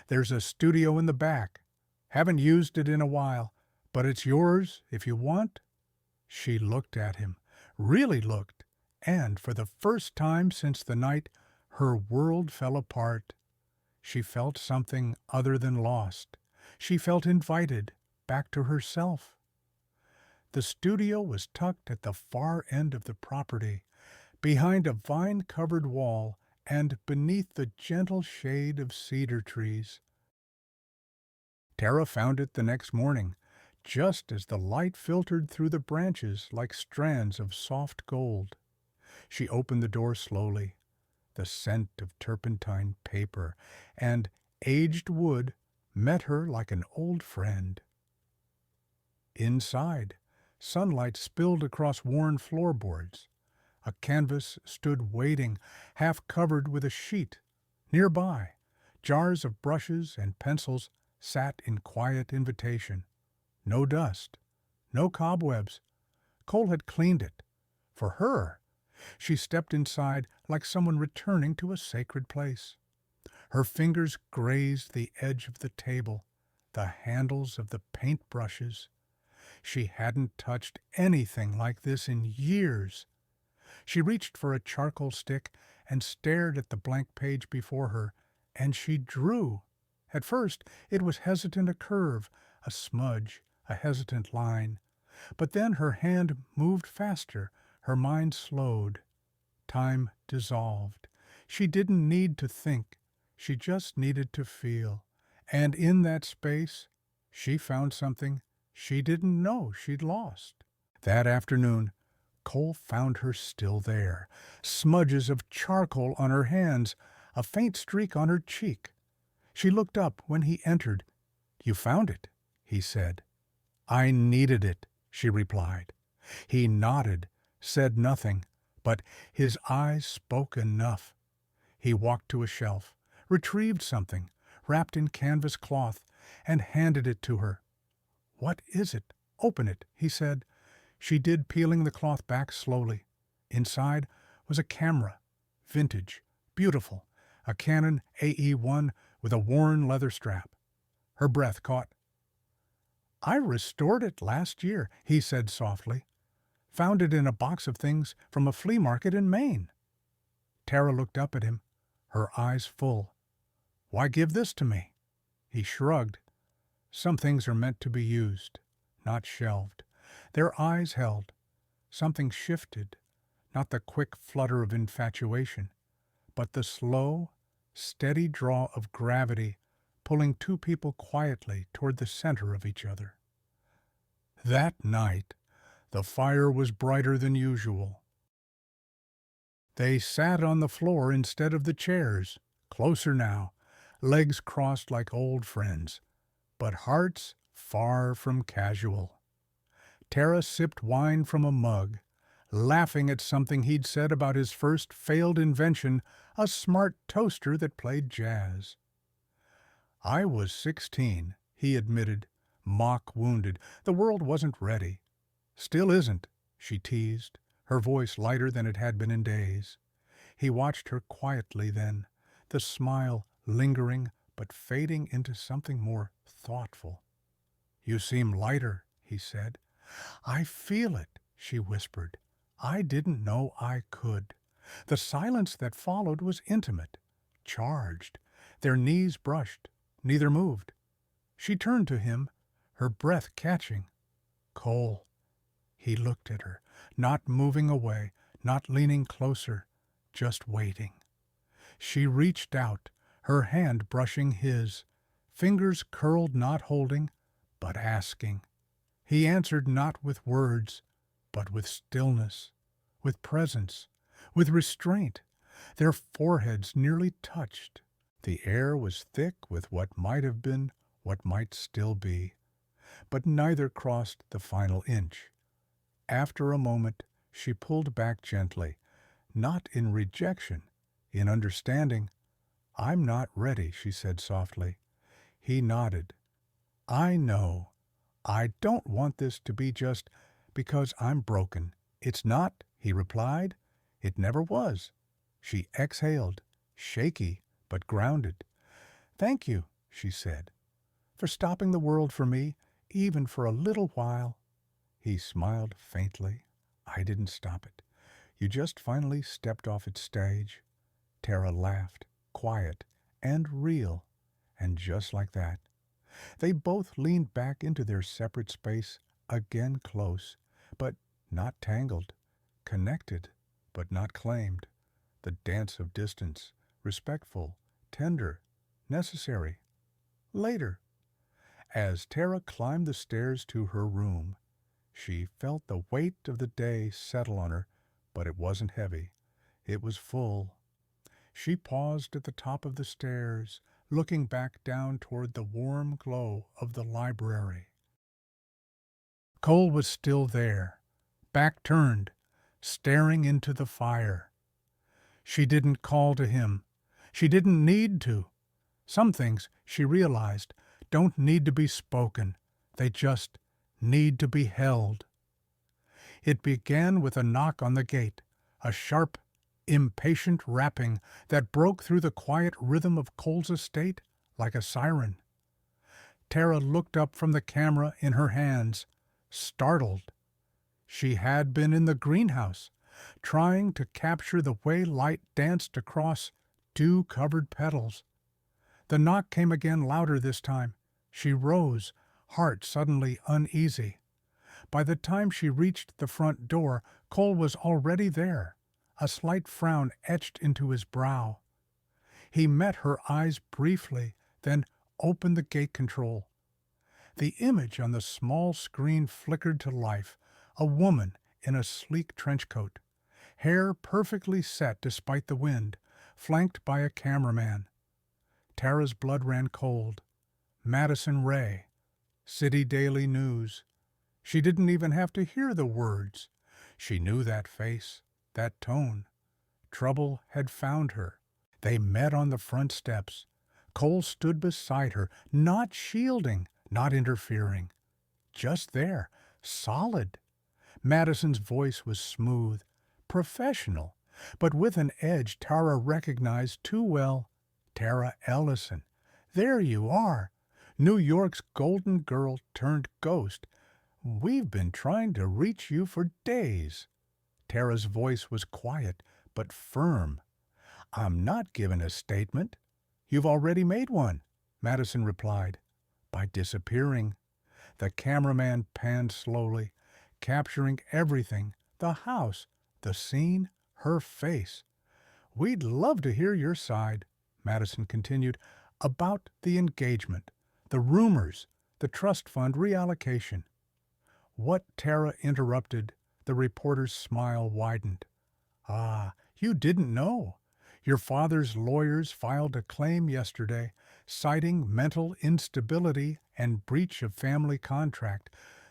there's a studio in the back. Haven't used it in a while, but it's yours if you want." She looked at him, really looked, and for the first time since the night her world fell apart, she felt something other than lost. She felt invited back to herself. The studio was tucked at the far end of the property, behind a vine-covered wall and beneath the gentle shade of cedar trees. Tara found it the next morning, just as the light filtered through the branches like strands of soft gold. She opened the door slowly. The scent of turpentine paper and aged wood met her like an old friend. Inside, sunlight spilled across worn floorboards. A canvas stood waiting, half covered with a sheet. Nearby, jars of brushes and pencils sat in quiet invitation. No dust, no cobwebs. Cole had cleaned it. For her, she stepped inside like someone returning to a sacred place. Her fingers grazed the edge of the table, the handles of the paintbrushes. She hadn't touched anything like this in years. She reached for a charcoal stick and stared at the blank page before her, and she drew. At first it was hesitant, a curve, a smudge, a hesitant line. But then her hand moved faster, her mind slowed. Time dissolved. She didn't need to think. She just needed to feel. And in that space, she found something she didn't know she'd lost. That afternoon, Cole found her still there, smudges of charcoal on her hands, a faint streak on her cheek. She looked up when he entered. "You found it," he said. "I needed it," she replied. He nodded, said nothing, but his eyes spoke enough. He walked to a shelf, retrieved something, wrapped in canvas cloth, and handed it to her. "What is it? Open it," he said. She did, peeling the cloth back slowly. Inside was a camera, vintage, beautiful, a Canon AE-1 with a worn leather strap. Her breath caught. "I restored it last year," he said softly. "Found it in a box of things from a flea market in Maine." Tara looked up at him, her eyes full. "Why give this to me?" He shrugged. "Some things are meant to be used, not shelved." Their eyes held. Something shifted, not the quick flutter of infatuation, but the slow, steady draw of gravity pulling two people quietly toward the center of each other. That night, the fire was brighter than usual. They sat on the floor instead of the chairs, closer now, legs crossed like old friends, but hearts far from casual. Tara sipped wine from a mug, laughing at something he'd said about his first failed invention, a smart toaster that played jazz. "I was 16, he admitted, mock-wounded. The world wasn't ready. Still isn't," she teased, her voice lighter than it had been in days. He watched her quietly then, the smile lingering but fading into something more thoughtful. "You seem lighter," he said. "I feel it," she whispered. I didn't know I could. The silence that followed was intimate, charged. Their knees brushed. Neither moved. She turned to him, her breath catching. Cole. He looked at her, not moving away, not leaning closer, just waiting. She reached out, her hand brushing his, fingers curled not holding, but asking. He answered not with words, but with stillness, with presence, with restraint. Their foreheads nearly touched. The air was thick with what might have been, what might still be. But neither crossed the final inch. After a moment, she pulled back gently, not in rejection, in understanding. I'm not ready, she said softly. He nodded. I know. I don't want this to be just because I'm broken. It's not, he replied. It never was. She exhaled, shaky but grounded. Thank you, she said, for stopping the world for me, even for a little while. He smiled faintly. I didn't stop it. You just finally stepped off its stage. Tara laughed, quiet and real, and just like that. They both leaned back into their separate space, again close, but not tangled, connected, but not claimed. The dance of distance, respectful, tender, necessary. Later. As Tara climbed the stairs to her room, she felt the weight of the day settle on her, but it wasn't heavy. It was full. She paused at the top of the stairs, looking back down toward the warm glow of the library. Cole was still there, back turned, staring into the fire. She didn't call to him. She didn't need to. Some things, she realized, don't need to be spoken. They just need to be held. It began with a knock on the gate, a sharp, impatient rapping that broke through the quiet rhythm of Cole's estate like a siren. Tara looked up from the camera in her hands, startled. She had been in the greenhouse, trying to capture the way light danced across dew-covered petals. The knock came again louder this time. She rose, heart suddenly uneasy. By the time she reached the front door, Cole was already there, a slight frown etched into his brow. He met her eyes briefly, then opened the gate control. The image on the small screen flickered to life, a woman in a sleek trench coat, hair perfectly set despite the wind, flanked by a cameraman. Tara's blood ran cold. Madison Ray, City Daily News. She didn't even have to hear the words. She knew that face, that tone. Trouble had found her. They met on the front steps. Cole stood beside her, not shielding, not interfering. Just there, solid. Madison's voice was smooth, professional, but with an edge Tara recognized too well. Tara Ellison. There you are. New York's golden girl turned ghost. We've been trying to reach you for days. Tara's voice was quiet, but firm. I'm not giving a statement. You've already made one, Madison replied, by disappearing. The cameraman panned slowly, capturing everything, the house, the scene, her face. We'd love to hear your side, Madison continued, about the engagement, the rumors, the trust fund reallocation. What Tara interrupted, the reporter's smile widened. Ah, you didn't know. Your father's lawyers filed a claim yesterday, citing mental instability and breach of family contract.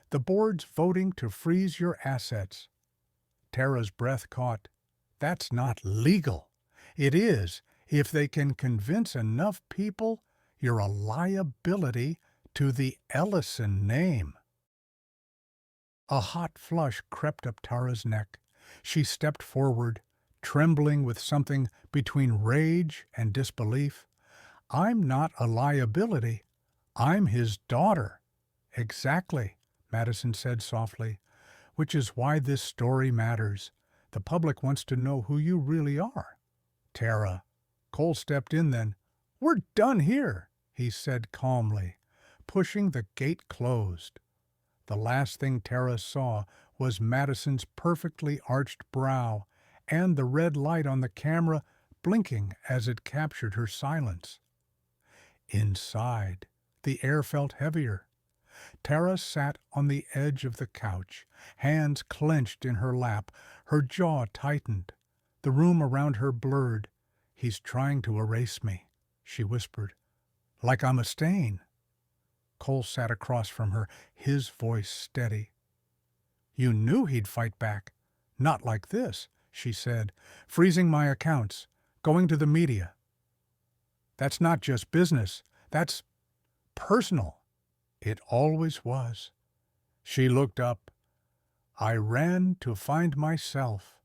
The board's voting to freeze your assets. Tara's breath caught. That's not legal. It is, if they can convince enough people you're a liability to the Ellison name. A hot flush crept up Tara's neck. She stepped forward, trembling with something between rage and disbelief. I'm not a liability. I'm his daughter. Exactly, Madison said softly, which is why this story matters. The public wants to know who you really are." "Tara." Cole stepped in then. "We're done here," he said calmly, pushing the gate closed. The last thing Tara saw was Madison's perfectly arched brow and the red light on the camera blinking as it captured her silence. Inside, the air felt heavier. Tara sat on the edge of the couch, hands clenched in her lap, her jaw tightened. The room around her blurred. "He's trying to erase me," she whispered. "Like I'm a stain." Cole sat across from her, his voice steady. "You knew he'd fight back. Not like this," she said, "freezing my accounts, going to the media. That's not just business. That's personal." It always was. She looked up. "I ran to find myself,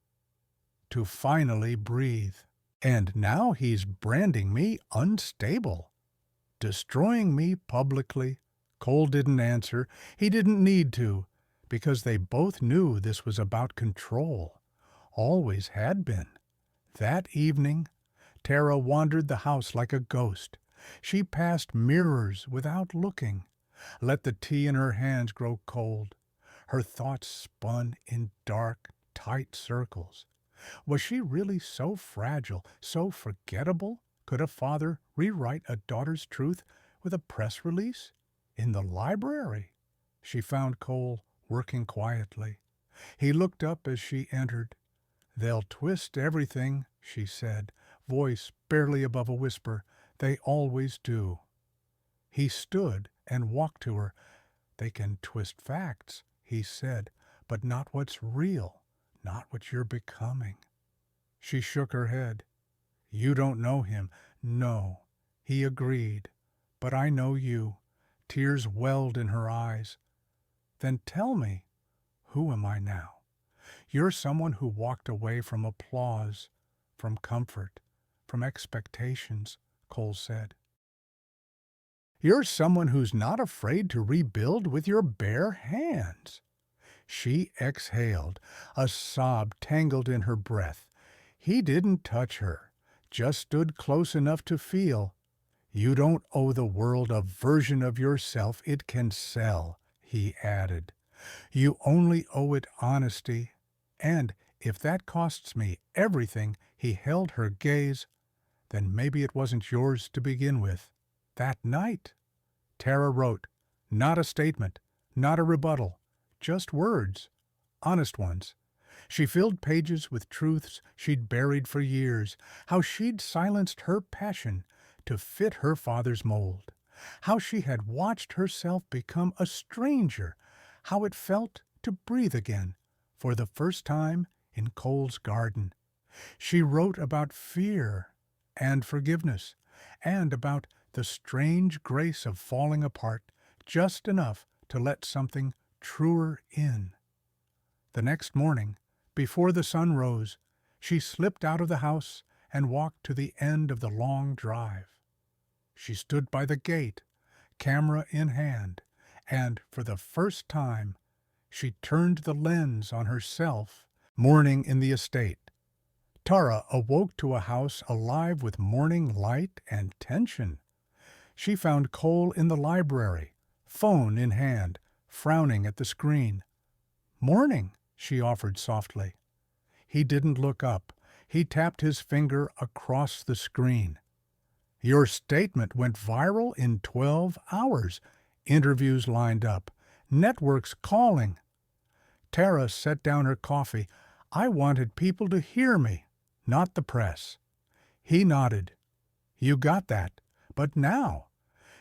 to finally breathe. And now he's branding me unstable, destroying me publicly." Cole didn't answer. He didn't need to, because they both knew this was about control. Always had been. That evening, Tara wandered the house like a ghost. She passed mirrors without looking, let the tea in her hands grow cold. Her thoughts spun in dark, tight circles. Was she really so fragile, so forgettable? Could a father rewrite a daughter's truth with a press release? In the library, she found Cole working quietly. He looked up as she entered. "They'll twist everything," she said, voice barely above a whisper. "They always do." He stood and walked to her. "They can twist facts," he said, "but not what's real, not what you're becoming." She shook her head. "You don't know him." "No," he agreed, "but I know you." Tears welled in her eyes. "Then tell me, who am I now?" "You're someone who walked away from applause, from comfort, from expectations," Cole said. "You're someone who's not afraid to rebuild with your bare hands." She exhaled, a sob tangled in her breath. He didn't touch her, just stood close enough to feel. "You don't owe the world a version of yourself it can sell," he added. "You only owe it honesty. And if that costs me everything," he held her gaze, "then maybe it wasn't yours to begin with." That night, Tara wrote, not a statement, not a rebuttal, just words, honest ones. She filled pages with truths she'd buried for years, how she'd silenced her passion to fit her father's mold, how she had watched herself become a stranger, how it felt to breathe again for the first time in Cole's garden. She wrote about fear and forgiveness, and about the strange grace of falling apart just enough to let something truer in. The next morning, before the sun rose, she slipped out of the house and walked to the end of the long drive. She stood by the gate, camera in hand, and for the first time she turned the lens on herself. Morning in the estate. Tara awoke to a house alive with morning light and tension. She found Cole in the library, phone in hand, frowning at the screen. "Morning," she offered softly. He didn't look up. He tapped his finger across the screen. "Your statement went viral in 12 hours. Interviews lined up. Networks calling." Tara set down her coffee. "I wanted people to hear me, not the press." He nodded. "You got that. But now,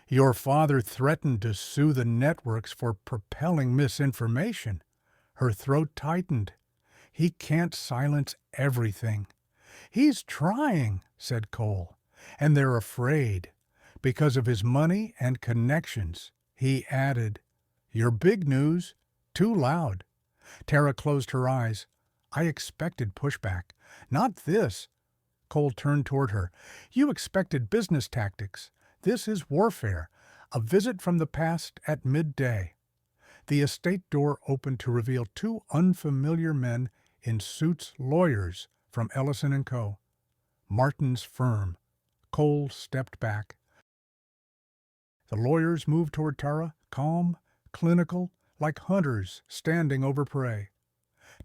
your father threatened to sue the networks for propelling misinformation." Her throat tightened. "He can't silence everything." "He's trying," said Cole, "and they're afraid. Because of his money and connections." He added, "Your big news, too loud." Tara closed her eyes. "I expected pushback. Not this." Cole turned toward her. "You expected business tactics. This is warfare. A visit from the past at midday." The estate door opened to reveal two unfamiliar men in suits lawyers from Ellison and Co., Martin's firm. Cole stepped back. The lawyers moved toward Tara, calm, clinical, like hunters standing over prey.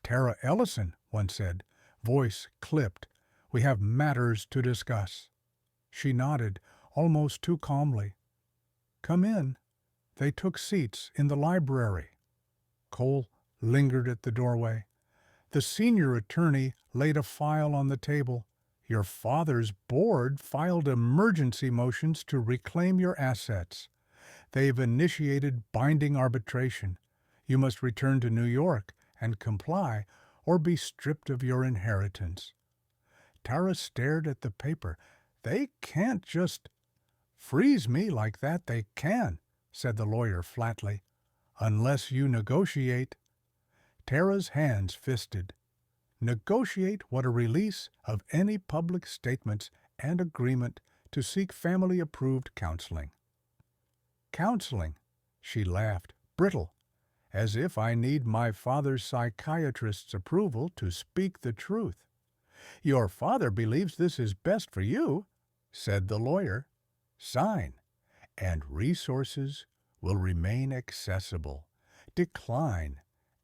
"Tara Ellison," one said, voice clipped. "We have matters to discuss." She nodded, almost too calmly. "Come in." They took seats in the library. Cole lingered at the doorway. The senior attorney laid a file on the table. "Your father's board filed emergency motions to reclaim your assets. They've initiated binding arbitration. You must return to New York and comply or be stripped of your inheritance." Tara stared at the paper. "They can't just—" "Freeze me like that, they can," said the lawyer flatly. "Unless you negotiate." Tara's hands fisted. "Negotiate what a release of any public statements and agreement to seek family-approved counseling." "Counseling?" She laughed, brittle. "As if I need my father's psychiatrist's approval to speak the truth." "Your father believes this is best for you," said the lawyer. "Sign, and resources will remain accessible. Decline,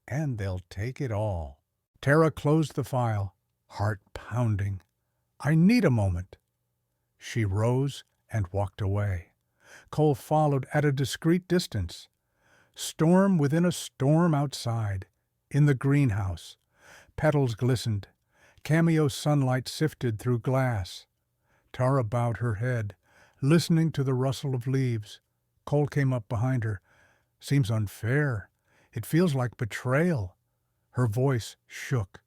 and they'll take it all." Tara closed the file, heart pounding. "I need a moment." She rose and walked away. Cole followed at a discreet distance. Storm within a storm outside. In the greenhouse, petals glistened. Cameo sunlight sifted through glass. Tara bowed her head, listening to the rustle of leaves. Cole came up behind her. "Seems unfair. It feels like betrayal." Her voice shook.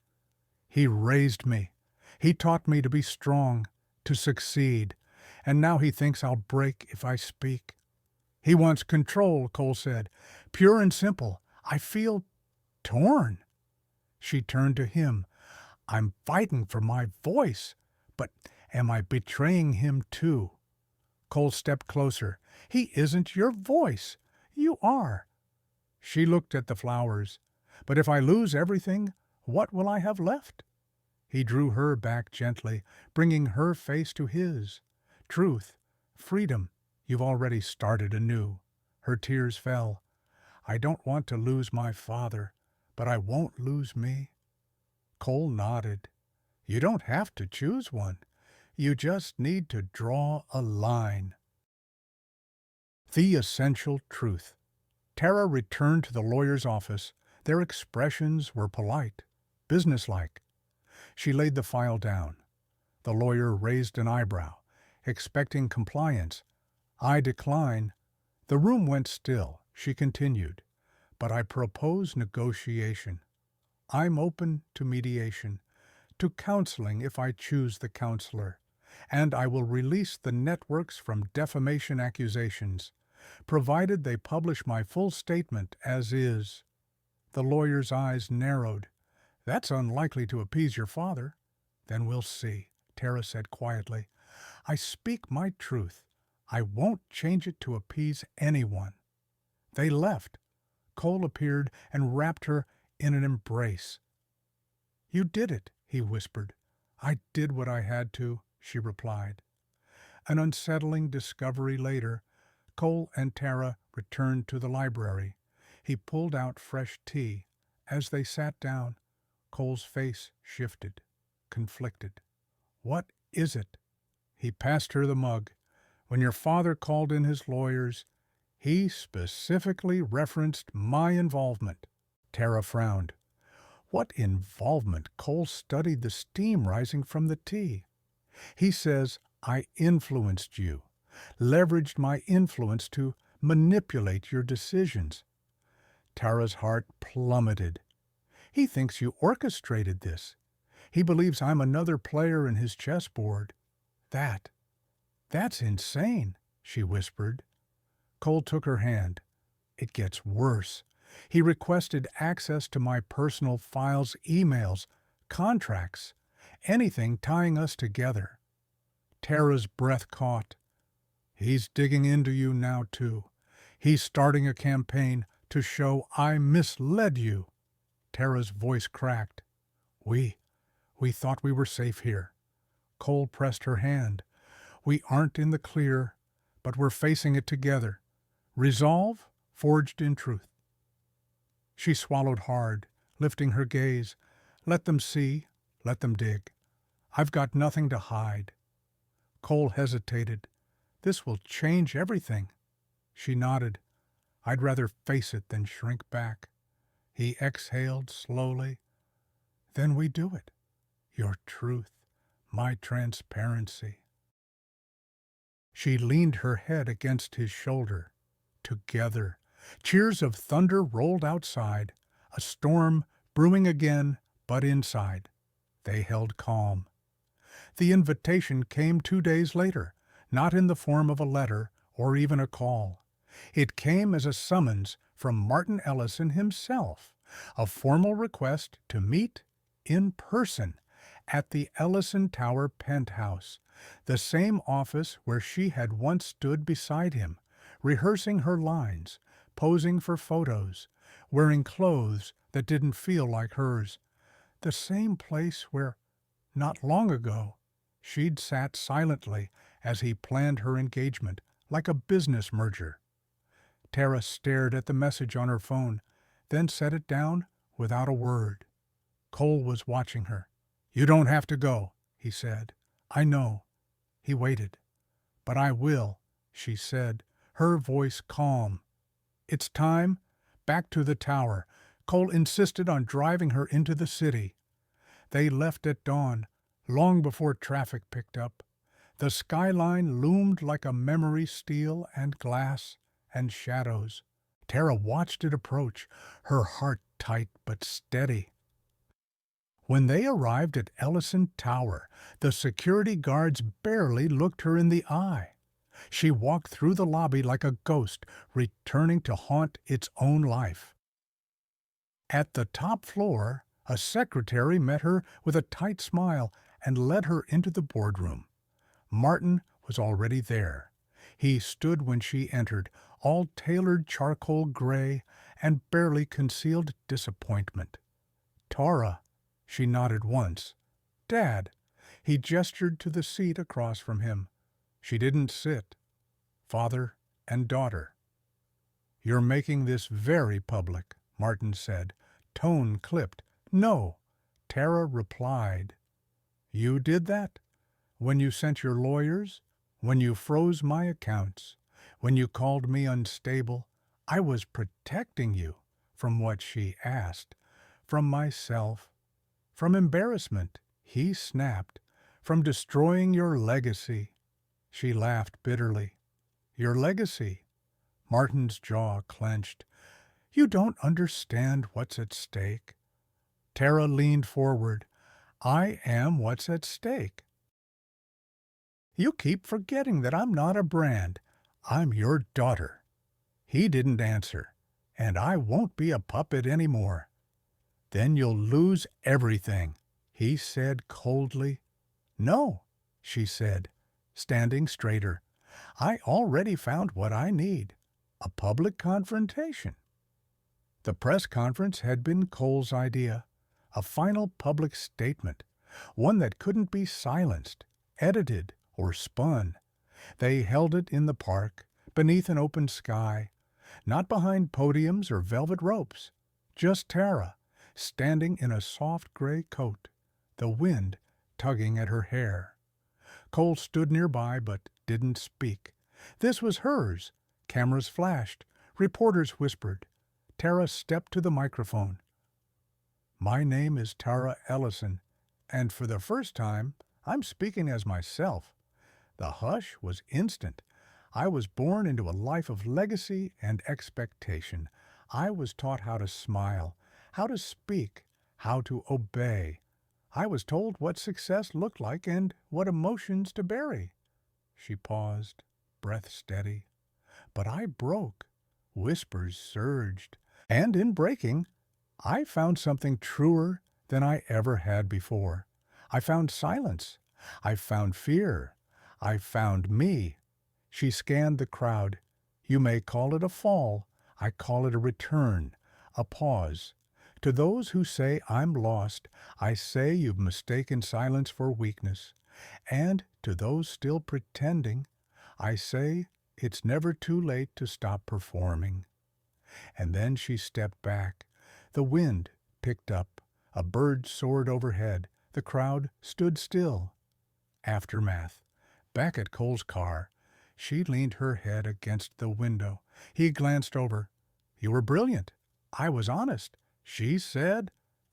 "He raised me. He taught me to be strong, to succeed, and now he thinks I'll break if I speak." "He wants control," Cole said. "Pure and simple. I feel torn." She turned to him. "I'm fighting for my voice, but am I betraying him too?" Cole stepped closer. "He isn't your voice. You are." She looked at the flowers. "But if I lose everything, what will I have left?" He drew her back gently, bringing her face to his. "Truth, freedom, you've already started anew." Her tears fell. "I don't want to lose my father, but I won't lose me." Cole nodded. "You don't have to choose one. You just need to draw a line." The essential truth. Tara returned to the lawyer's office. Their expressions were polite, businesslike. She laid the file down. The lawyer raised an eyebrow, expecting compliance. "I decline." The room went still. She continued. "But I propose negotiation. I'm open to mediation, to counseling if I choose the counselor, and I will release the networks from defamation accusations, provided they publish my full statement as is." The lawyer's eyes narrowed. "That's unlikely to appease your father." "Then we'll see," Tara said quietly. "I speak my truth. I won't change it to appease anyone." They left. Cole appeared and wrapped her in an embrace. "You did it," he whispered. "I did what I had to," she replied. An unsettling discovery later, Cole and Tara returned to the library. He pulled out fresh tea. As they sat down, Cole's face shifted, conflicted. "What is it?" He passed her the mug. "When your father called in his lawyers, he specifically referenced my involvement." Tara frowned. "What involvement?" Cole studied the steam rising from the tea. "He says I influenced you, leveraged my influence to manipulate your decisions." Tara's heart plummeted. "He thinks you orchestrated this. He believes I'm another player in his chessboard." That's insane," she whispered. Cole took her hand. "It gets worse. He requested access to my personal files, emails, contracts, anything tying us together." Tara's breath caught. "He's digging into you now, too. He's starting a campaign to show I misled you." Tara's voice cracked. We, we thought we were safe here. Cole pressed her hand. We aren't in the clear, but we're facing it together. Resolve forged in truth. She swallowed hard, lifting her gaze. Let them see, let them dig. I've got nothing to hide. Cole hesitated. This will change everything. She nodded. I'd rather face it than shrink back. He exhaled slowly. Then we do it. Your truth, my transparency. She leaned her head against his shoulder. Together. Cheers of thunder rolled outside. A storm brewing again, but inside. They held calm. The invitation came 2 days later, not in the form of a letter or even a call. It came as a summons from Martin Ellison himself, a formal request to meet in person at the Ellison Tower penthouse, the same office where she had once stood beside him, rehearsing her lines, posing for photos, wearing clothes that didn't feel like hers, the same place where, not long ago, she'd sat silently as he planned her engagement like a business merger. Tara stared at the message on her phone, then set it down without a word. Cole was watching her. You don't have to go, he said. I know. He waited. But I will, she said, her voice calm. It's time. Back to the tower. Cole insisted on driving her into the city. They left at dawn, long before traffic picked up. The skyline loomed like a memory, steel and glass and shadows. Tara watched it approach, her heart tight but steady. When they arrived at Ellison Tower, the security guards barely looked her in the eye. She walked through the lobby like a ghost, returning to haunt its own life. At the top floor, a secretary met her with a tight smile and led her into the boardroom. Martin was already there. He stood when she entered, all tailored charcoal gray and barely concealed disappointment. Tara, she nodded once. Dad. He gestured to the seat across from him. She didn't sit. Father and daughter. You're making this very public, Martin said, tone clipped. No, Tara replied. You did that? When you sent your lawyers? When you froze my accounts? When you called me unstable? I was protecting you from what she asked. From myself. From embarrassment, he snapped. From destroying your legacy. She laughed bitterly. Your legacy? Martin's jaw clenched. You don't understand what's at stake. Tara leaned forward. I am what's at stake. You keep forgetting that I'm not a brand. I'm your daughter. He didn't answer, and I won't be a puppet anymore. Then you'll lose everything, he said coldly. No, she said, standing straighter. I already found what I need. A public confrontation. The press conference had been Cole's idea. A final public statement. One that couldn't be silenced, edited, or spun. They held it in the park, beneath an open sky. Not behind podiums or velvet ropes. Just Tara, standing in a soft gray coat, the wind tugging at her hair. Cole stood nearby but didn't speak. This was hers. Cameras flashed. Reporters whispered. Tara stepped to the microphone. My name is Tara Ellison, and for the first time, I'm speaking as myself. The hush was instant. I was born into a life of legacy and expectation. I was taught how to smile, how to speak, how to obey. I was told what success looked like and what emotions to bury. She paused, breath steady. But I broke. Whispers surged. And in breaking, I found something truer than I ever had before. I found silence. I found fear. I found me. She scanned the crowd. You may call it a fall. I call it a return, a pause. To those who say I'm lost, I say you've mistaken silence for weakness. And to those still pretending, I say it's never too late to stop performing. And then she stepped back. The wind picked up. A bird soared overhead. The crowd stood still. Aftermath. Back at Cole's car, she leaned her head against the window. He glanced over. You were brilliant. I was honest. She said,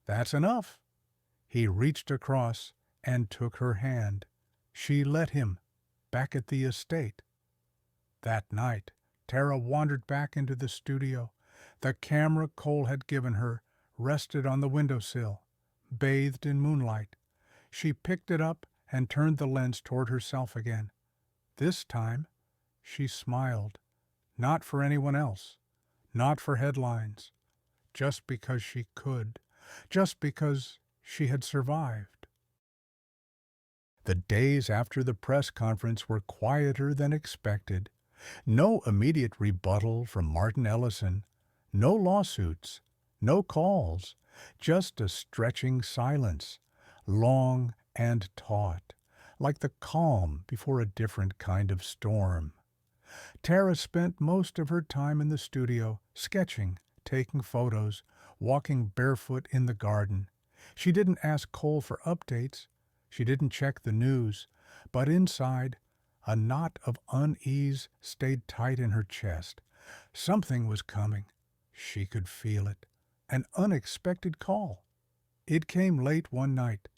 that's enough. He reached across and took her hand. She let him, back at the estate. That night, Tara wandered back into the studio. The camera Cole had given her rested on the windowsill, bathed in moonlight. She picked it up and turned the lens toward herself again. This time, she smiled, not for anyone else, not for headlines, just because she could, just because she had survived. The days after the press conference were quieter than expected. No immediate rebuttal from Martin Ellison, no lawsuits, no calls, just a stretching silence, long and taut, like the calm before a different kind of storm. Tara spent most of her time in the studio, sketching, taking photos, walking barefoot in the garden. She didn't ask Cole for updates. She didn't check the news. But inside, a knot of unease stayed tight in her chest. Something was coming. She could feel it. An unexpected call. It came late one night.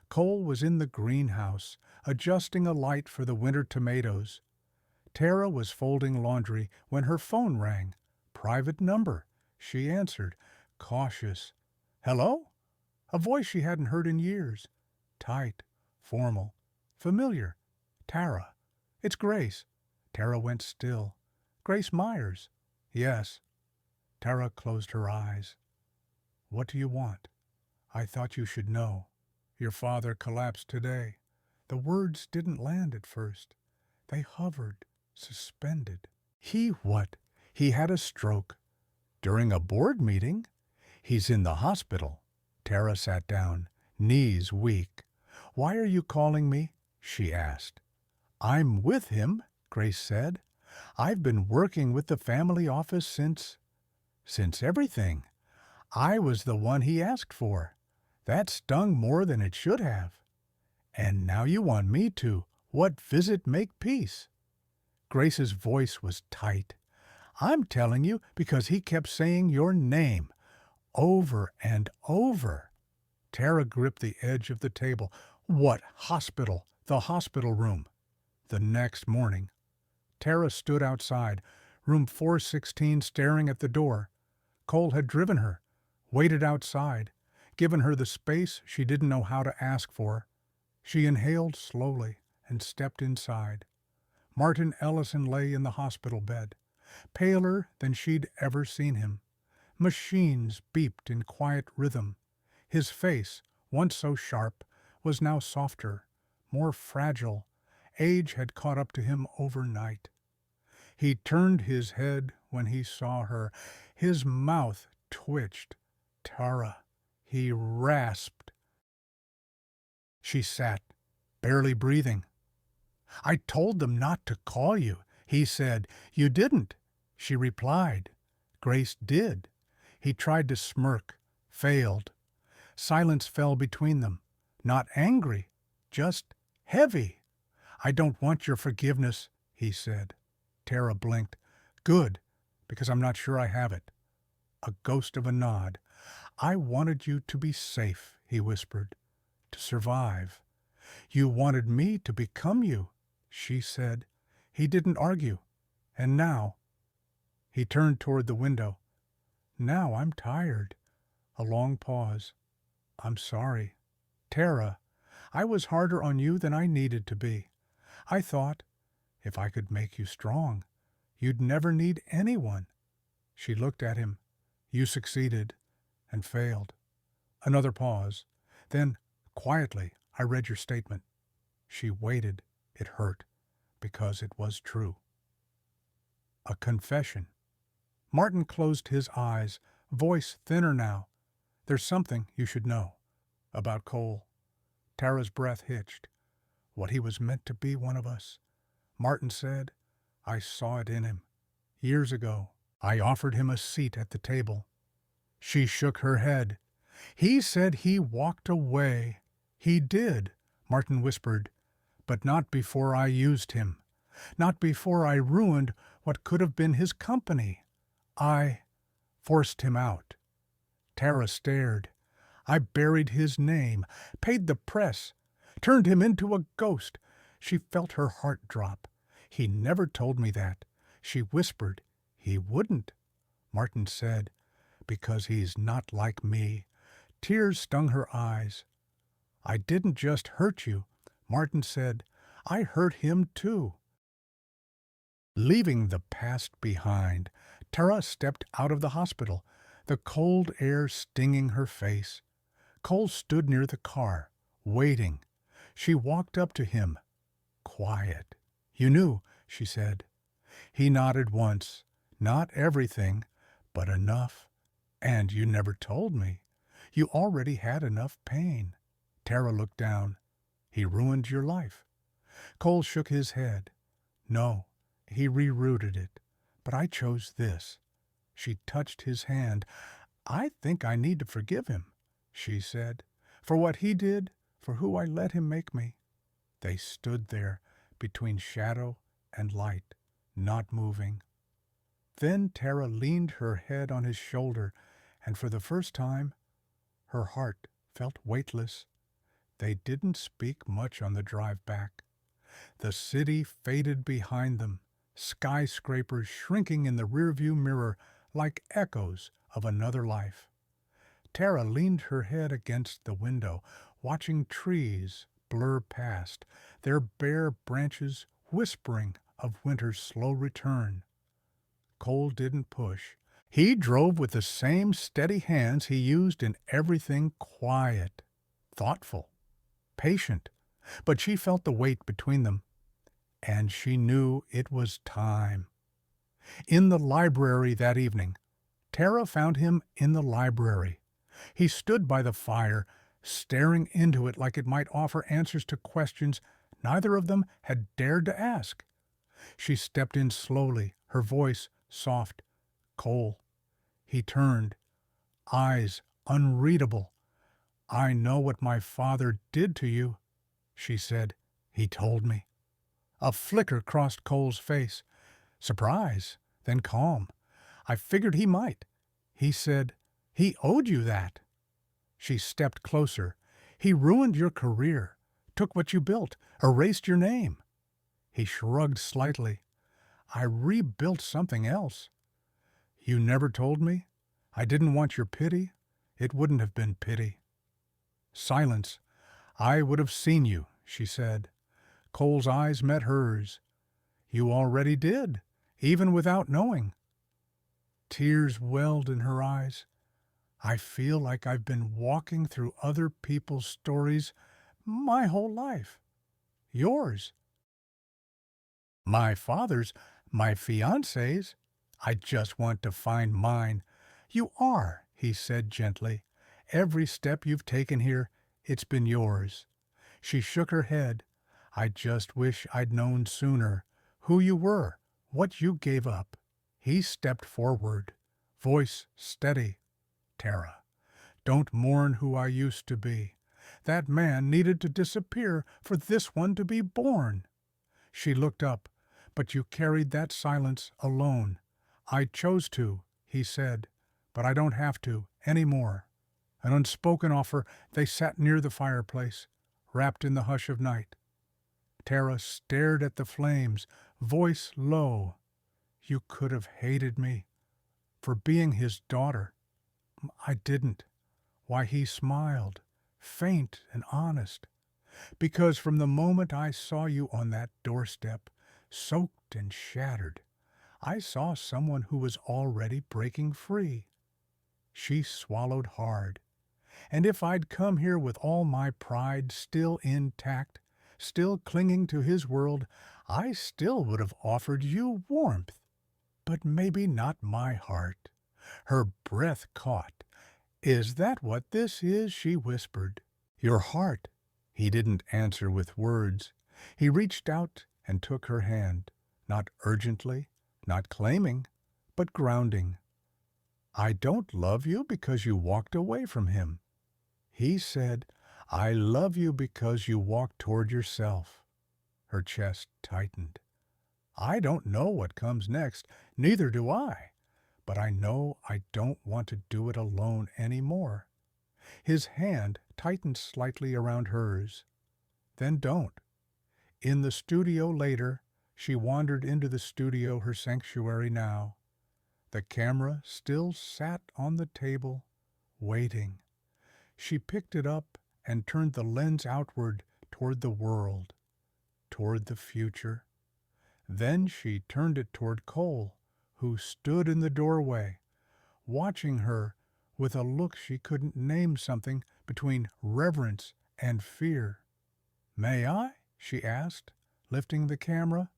Cole was in the greenhouse, adjusting a light for the winter tomatoes. Tara was folding laundry when her phone rang. Private number. She answered, cautious. Hello? A voice she hadn't heard in years. Tight, formal, familiar. Tara. It's Grace. Tara went still. Grace Myers. Yes. Tara closed her eyes. What do you want? I thought you should know. Your father collapsed today. The words didn't land at first. They hovered, suspended. He what? He had a stroke. During a board meeting? He's in the hospital. Tara sat down, knees weak. Why are you calling me? She asked. I'm with him, Grace said. I've been working with the family office since everything. I was the one he asked for. That stung more than it should have. And now you want me to. What visit make peace? Grace's voice was tight. I'm telling you because he kept saying your name. Over and over. Tara gripped the edge of the table. What hospital? The hospital room. The next morning. Tara stood outside, room 416, staring at the door. Cole had driven her, waited outside, given her the space she didn't know how to ask for. She inhaled slowly and stepped inside. Martin Ellison lay in the hospital bed, paler than she'd ever seen him. Machines beeped in quiet rhythm. His face, once so sharp, was now softer, more fragile. Age had caught up to him overnight. He turned his head when he saw her. His mouth twitched. Tara, he rasped. She sat, barely breathing. I told them not to call you, he said. You didn't. She replied. Grace did. He tried to smirk, failed. Silence fell between them. Not angry, just heavy. I don't want your forgiveness, he said. Tara blinked. Good, because I'm not sure I have it. A ghost of a nod. I wanted you to be safe, he whispered, to survive. You wanted me to become you, she said. He didn't argue. And now, he turned toward the window. Now I'm tired. A long pause. I'm sorry. Tara, I was harder on you than I needed to be. I thought, if I could make you strong, you'd never need anyone. She looked at him. You succeeded and failed. Another pause. Then, quietly, I read your statement. She waited. It hurt, because it was true. A confession. Martin closed his eyes, voice thinner now. There's something you should know about Cole." Tara's breath hitched. "What he was meant to be one of us. Martin said, I saw it in him. Years ago, I offered him a seat at the table." She shook her head. "He said he walked away." "He did," Martin whispered, "but not before I used him. Not before I ruined what could have been his company. I forced him out." Tara stared. "I buried his name, paid the press, turned him into a ghost." She felt her heart drop. "He never told me that." She whispered, "He wouldn't." Martin said, "Because he's not like me." Tears stung her eyes. "I didn't just hurt you," Martin said. "I hurt him too." Leaving the past behind, Tara stepped out of the hospital, the cold air stinging her face. Cole stood near the car, waiting. She walked up to him. "Quiet." "You knew," she said. He nodded once. "Not everything, but enough. And you never told me. You already had enough pain." Tara looked down. "He ruined your life." Cole shook his head. "No, he rerouted it. But I chose this." She touched his hand. "I think I need to forgive him," she said, "for what he did, for who I let him make me." They stood there, between shadow and light, not moving. Then Tara leaned her head on his shoulder, and for the first time, her heart felt weightless. They didn't speak much on the drive back. The city faded behind them, skyscrapers shrinking in the rearview mirror like echoes of another life. Tara leaned her head against the window, watching trees blur past, their bare branches whispering of winter's slow return. Cole didn't push. He drove with the same steady hands he used in everything, quiet, thoughtful, patient. But she felt the weight between them, and she knew it was time. In the library that evening, Tara found him in the library. He stood by the fire, staring into it like it might offer answers to questions neither of them had dared to ask. She stepped in slowly, her voice soft. "Cole." He turned, eyes unreadable. "I know what my father did to you," she said. "He told me." A flicker crossed Cole's face. Surprise, then calm. "I figured he might." He said, "He owed you that." She stepped closer. "He ruined your career, took what you built, erased your name." He shrugged slightly. "I rebuilt something else." "You never told me? I didn't want your pity. It wouldn't have been pity." Silence. "I would have seen you," she said. Cole's eyes met hers. "You already did, even without knowing." Tears welled in her eyes. "I feel like I've been walking through other people's stories my whole life. Yours. My father's, my fiancé's. I just want to find mine." "You are," he said gently. "Every step you've taken here, it's been yours." She shook her head. "I just wish I'd known sooner who you were, what you gave up." He stepped forward, voice steady. "Tara, don't mourn who I used to be. That man needed to disappear for this one to be born." She looked up. "But you carried that silence alone." "I chose to," he said, "but I don't have to anymore." An unspoken offer. They sat near the fireplace, wrapped in the hush of night. Tara stared at the flames, voice low. "You could have hated me for being his daughter." "I didn't." Why, he smiled, faint and honest. "Because from the moment I saw you on that doorstep, soaked and shattered, I saw someone who was already breaking free." She swallowed hard. "And if I'd come here with all my pride still intact, still clinging to his world, I still would have offered you warmth. But maybe not my heart." Her breath caught. "Is that what this is?" she whispered. "Your heart." He didn't answer with words. He reached out and took her hand, not urgently, not claiming, but grounding. "I don't love you because you walked away from him." He said, "I love you because you walked toward yourself." Her chest tightened. "I don't know what comes next, neither do I, but I know I don't want to do it alone anymore." His hand tightened slightly around hers. "Then don't." In the studio later, she wandered into the studio, her sanctuary now. The camera still sat on the table, waiting. She picked it up and turned the lens outward toward the world, toward the future. Then she turned it toward Cole, who stood in the doorway, watching her with a look she couldn't name, something between reverence and fear. "May I?" she asked, lifting the camera.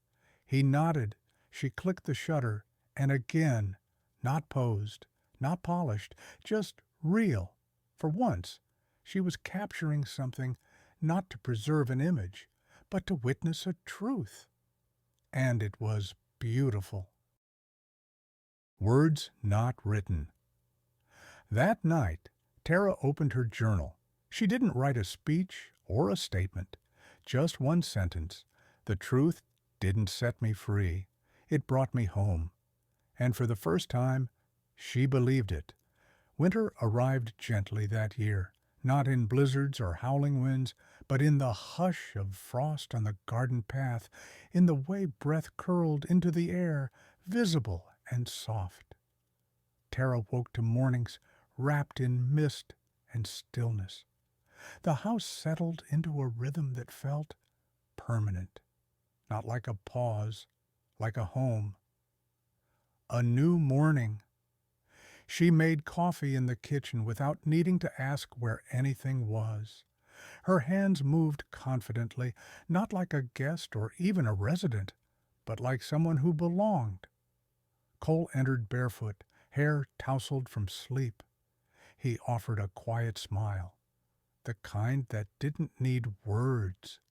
He nodded. She clicked the shutter, and again, not posed, not polished, just real. For once, she was capturing something, not to preserve an image, but to witness a truth. And it was beautiful. Words not written. That night, Tara opened her journal. She didn't write a speech or a statement, just one sentence. "The truth didn't set me free. It brought me home." And for the first time, she believed it. Winter arrived gently that year, not in blizzards or howling winds, but in the hush of frost on the garden path, in the way breath curled into the air, visible and soft. Tara woke to mornings wrapped in mist and stillness. The house settled into a rhythm that felt permanent, not like a pause, like a home. A new morning. She made coffee in the kitchen without needing to ask where anything was. Her hands moved confidently, not like a guest or even a resident, but like someone who belonged. Cole entered barefoot, hair tousled from sleep. He offered a quiet smile, the kind that didn't need words.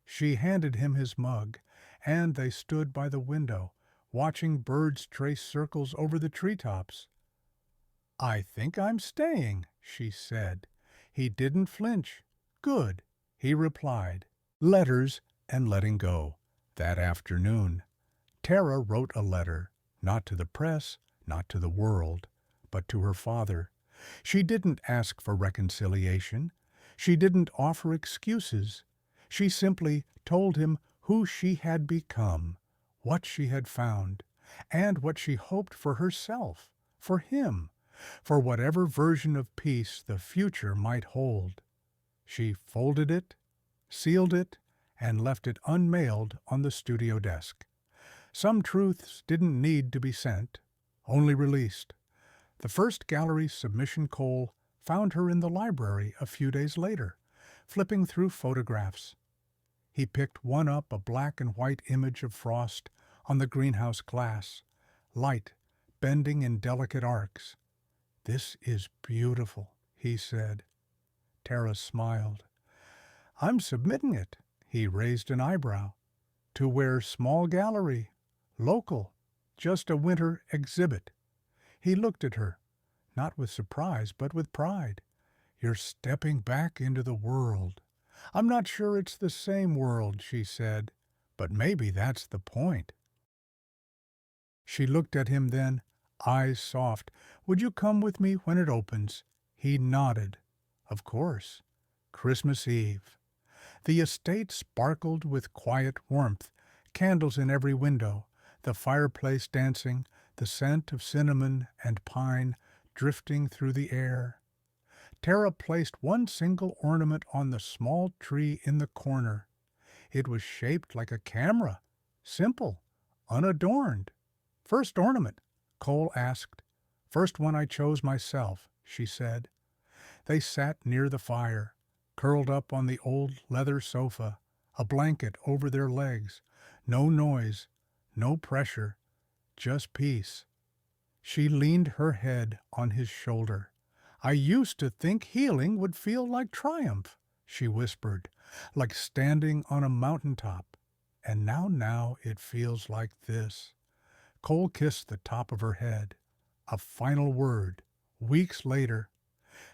She handed him his mug, and they stood by the window, watching birds trace circles over the treetops. "I think I'm staying," she said. He didn't flinch. "Good," he replied. Letters and letting go. That afternoon, Tara wrote a letter, not to the press, not to the world, but to her father. She didn't ask for reconciliation. She didn't offer excuses. She simply told him who she had become, what she had found, and what she hoped for herself, for him, for whatever version of peace the future might hold. She folded it, sealed it, and left it unmailed on the studio desk. Some truths didn't need to be sent, only released. The first gallery submission Cole found her in the library a few days later, flipping through photographs. He picked one up, a black and white image of frost on the greenhouse glass, light bending in delicate arcs. "This is beautiful," he said. Tara smiled. "I'm submitting it." He raised an eyebrow. "To where small gallery? Local? Just a winter exhibit?" He looked at her, not with surprise, but with pride. "You're stepping back into the world." "I'm not sure it's the same world," she said, "but maybe that's the point." She looked at him then, eyes soft. "Would you come with me when it opens?" He nodded. "Of course." Christmas Eve. The estate sparkled with quiet warmth, candles in every window, the fireplace dancing, the scent of cinnamon and pine drifting through the air. Tara placed one single ornament on the small tree in the corner. It was shaped like a camera, simple, unadorned. "First ornament?" Cole asked. "First one I chose myself," she said. They sat near the fire, curled up on the old leather sofa, a blanket over their legs. No noise, no pressure, just peace. She leaned her head on his shoulder. I used to think healing would feel like triumph, she whispered, like standing on a mountaintop. And now it feels like this. Cole kissed the top of her head. A final word. Weeks later,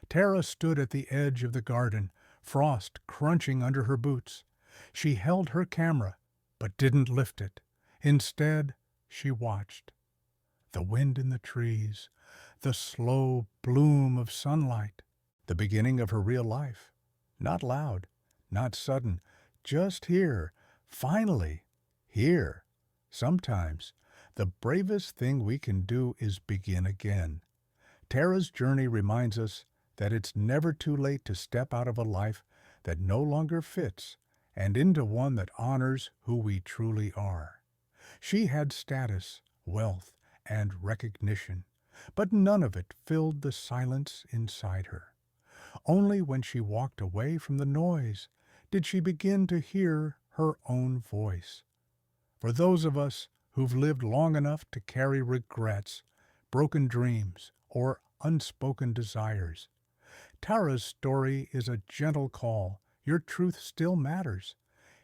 Tara stood at the edge of the garden, frost crunching under her boots. She held her camera, but didn't lift it. Instead, she watched. The wind in the trees, the slow bloom of sunlight, the beginning of her real life. Not loud, not sudden, just here, finally, here. Sometimes, the bravest thing we can do is begin again. Tara's journey reminds us that it's never too late to step out of a life that no longer fits and into one that honors who we truly are. She had status, wealth, and recognition, but none of it filled the silence inside her. Only when she walked away from the noise did she begin to hear her own voice. For those of us who've lived long enough to carry regrets, broken dreams, or unspoken desires, Tara's story is a gentle call. Your truth still matters.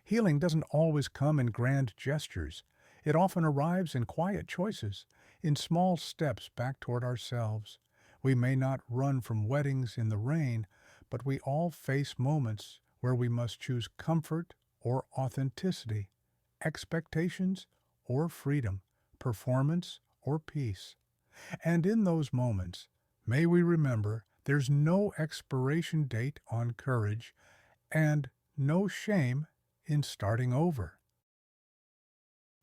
Healing doesn't always come in grand gestures. It often arrives in quiet choices, in small steps back toward ourselves. We may not run from weddings in the rain, but we all face moments where we must choose comfort or authenticity, expectations or freedom, performance or peace. And in those moments, may we remember there's no expiration date on courage and no shame in starting over.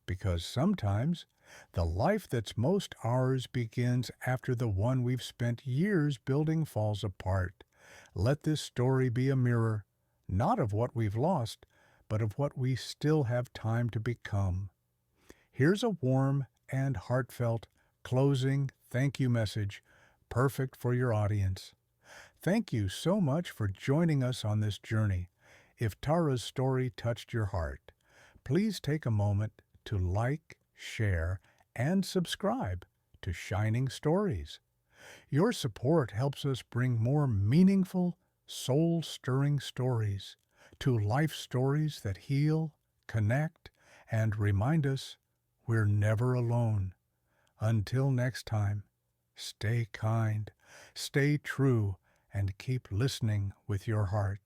Because sometimes the life that's most ours begins after the one we've spent years building falls apart. Let this story be a mirror, not of what we've lost, but of what we still have time to become. Here's a warm and heartfelt closing thank you message, perfect for your audience. Thank you so much for joining us on this journey. If Tara's story touched your heart, please take a moment to like, share, and subscribe to Shining Stories. Your support helps us bring more meaningful, soul-stirring stories to life stories that heal, connect, and remind us we're never alone. Until next time, stay kind, stay true, and keep listening with your heart.